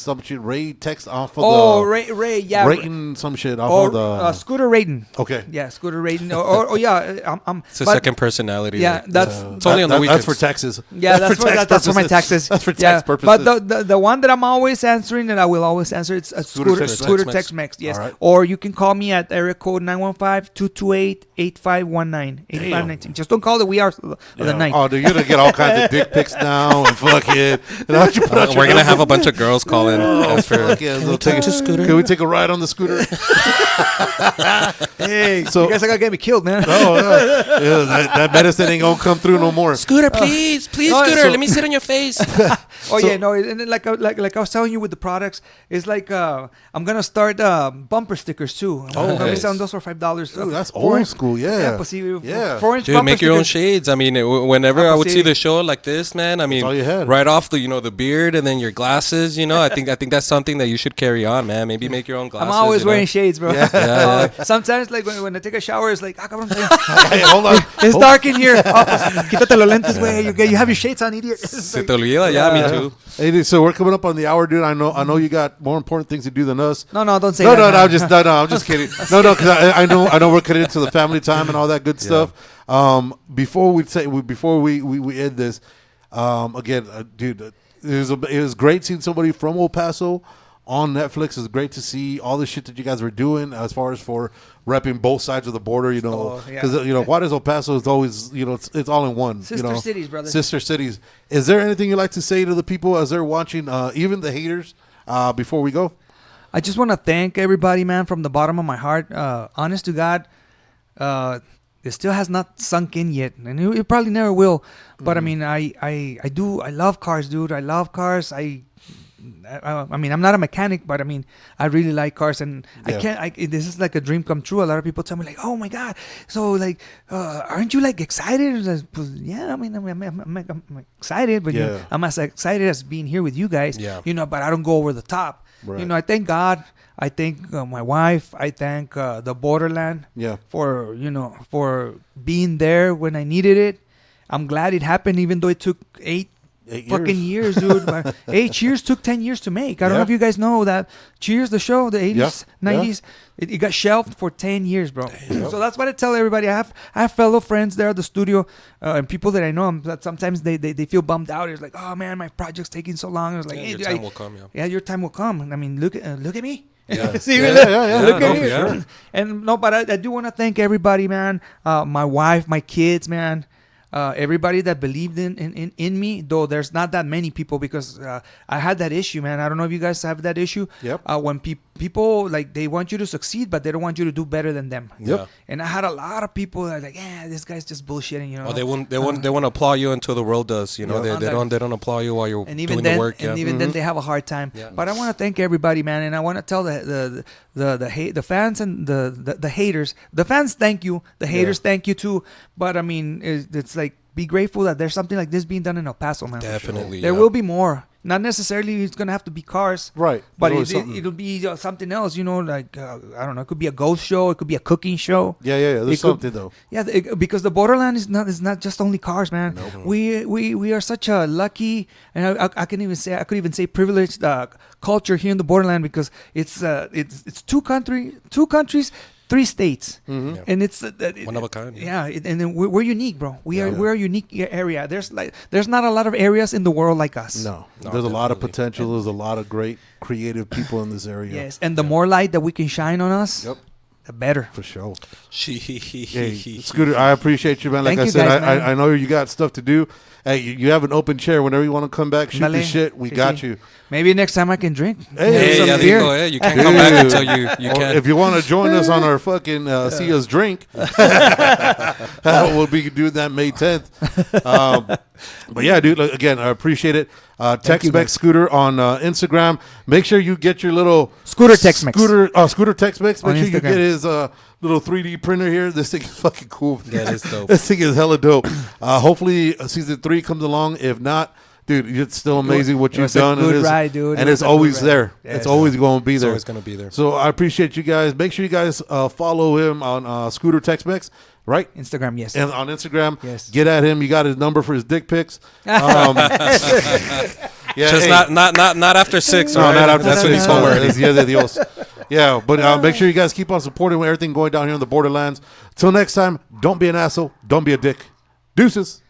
text off of Ray, yeah. Rating some shit off of the... Scooter Rating. Okay. Yeah, Scooter Rating. I'm it's a second personality. Yeah, it's only on the weekends. That's for taxes. Yeah, that's for my taxes. That's for tax purposes. But the one that I'm always answering, and I will always answer, it's a Scooter Tex Mex. Yes. Right. Or you can call me at area code 915-228-8519. 8519. Just don't call the We Are of the night. Oh, dude, you're going to get all kinds of dick pics now and fucking... We're going to have a bunch of girls calling. Ask for, Fuck yeah, so take a scooter. Can we take a ride on the scooter? Hey, So- you guys are gonna get me killed, man. Oh, yeah, that medicine ain't gonna come through no more. Scooter, please, no, Scooter. so- Let me sit on your face. Oh yeah, no, and then like I was telling you with the products, it's like I'm gonna start bumper stickers too. I'm gonna be nice. selling those for $5 too. Oh, that's 4 old school, yeah. but see, Yeah. 4-inch Dude, bumper make your own stickers. shades. I mean, whenever I would see the show like this, man, I mean, all you had. right off the beard and then your glasses, I think that's something that you should carry on, man. Maybe make your own glasses. I'm always wearing shades, bro. Yeah. Sometimes, like when I take a shower, it's like, cabrón, Hey, hold on. it's dark in here. Oh, pues, quítate los lentes, güey. You have your shades on, idiot. Se te olvida, yeah, me too. Hey, dude, so we're coming up on the hour, dude. I know you got more important things to do than us. No, don't say No, that. no, man. I'm just kidding. No, because I know we're committed to the family time and all that good stuff. Before we end this, again, dude, it was great seeing somebody from El Paso on Netflix. It's great to see all the shit that you guys were doing as far as for repping both sides of the border. Because Juarez, El Paso is always it's all in one. Sister cities, brother. Sister cities. Is there anything you'd like to say to the people as they're watching, even the haters, before we go? I just want to thank everybody, man, from the bottom of my heart. Honest to God, it still has not sunk in yet, and it probably never will. But I mean, I love cars, dude. I love cars. I mean, I'm not a mechanic, but I mean, I really like cars, and this is like a dream come true. A lot of people tell me like, "Oh my God, so like, aren't you like excited?" I was, yeah, I mean, I'm excited, but I'm as excited as being here with you guys. Yeah. But I don't go over the top. Right. I thank God. I thank my wife. I thank the borderland. Yeah. For for being there when I needed it. I'm glad it happened, even though it took 8 fucking years, dude. But 8 years took 10 years to make. I don't know if you guys know that. Cheers, the show, the 80s, 90s. It got shelved for 10 years, bro. So that's what I tell everybody. I have fellow friends there at the studio and people that I know that sometimes they feel bummed out. It's like, oh man, my project's taking so long. It's like, hey, your dude, time will come. yeah, your time will come. I mean, look at me. Yeah. See, Yeah, look no, at me. yeah. And no, but I do want to thank everybody, man. My wife, my kids, man. Everybody that believed in me, though there's not that many people, because I had that issue, man. I don't know if you guys have that issue. Yep. When people like, they want you to succeed, but they don't want you to do better than them. Yep. And I had a lot of people that are like, yeah, this guy's just bullshitting, Oh, they won't applaud you until the world does. They don't applaud you while you're doing the work. And even then they have a hard time. Yeah. But I want to thank everybody, man, and I want to tell the fans and the haters. The fans, thank you. The haters, thank you too. But I mean, it's like, be grateful that there's something like this being done in El Paso, man. Definitely. There will be more. Not necessarily it's gonna have to be cars, Right. But There's always it'll be something else, like I don't know. It could be a ghost show. It could be a cooking show. Yeah. There's something though. Yeah, because the borderland is not just only cars, man. Nope. We are such a lucky, and I could even say privileged culture here in the borderland, because it's two countries, 3 states, and it's one of a kind. Yeah, and then we're unique, bro. We're a unique area. There's not a lot of areas in the world like us. No, there's a lot of potential. There's a lot of great creative people in this area. Yes, and the more light that we can shine on us, the better. For sure. Hey, Hey, Scooter, I appreciate you, man. Like Thank I you said, guys, man. I know you got stuff to do. Hey, you have an open chair. Whenever you want to come back, shoot the shit. We got you. Maybe next time I can drink. Hey, some yeah, beer. you can't come back until you Or can. if you want to join us on our fucking see us drink, we'll be doing that May 10th. But yeah, dude, again, I appreciate it. Tex Mex guys. Scooter on Instagram. Make sure you get your little Scooter Tex Mex. Scooter Tex Mex. On Make sure you Instagram. get his little 3D printer here. This thing is fucking cool. Yeah, it is dope. This thing is hella dope. Hopefully season 3 comes along. If not, dude, it's still amazing what you've was a done. good ride, dude. And It it's was a good always ride. there. Yeah, it's always going to be It's there. always gonna be there. So I appreciate you guys. Make sure you guys follow him on Scooter Tex Mex, right? Instagram, yes. And on Instagram, Yes. get at him. You got his number for his dick pics. Yeah, Just hey. not after 6. No, right? not after That's what he's six. told No, me. it's Dia de Dios. Yeah, but make sure you guys keep on supporting everything going down here in the borderlands. Till next time, don't be an asshole. Don't be a dick. Deuces.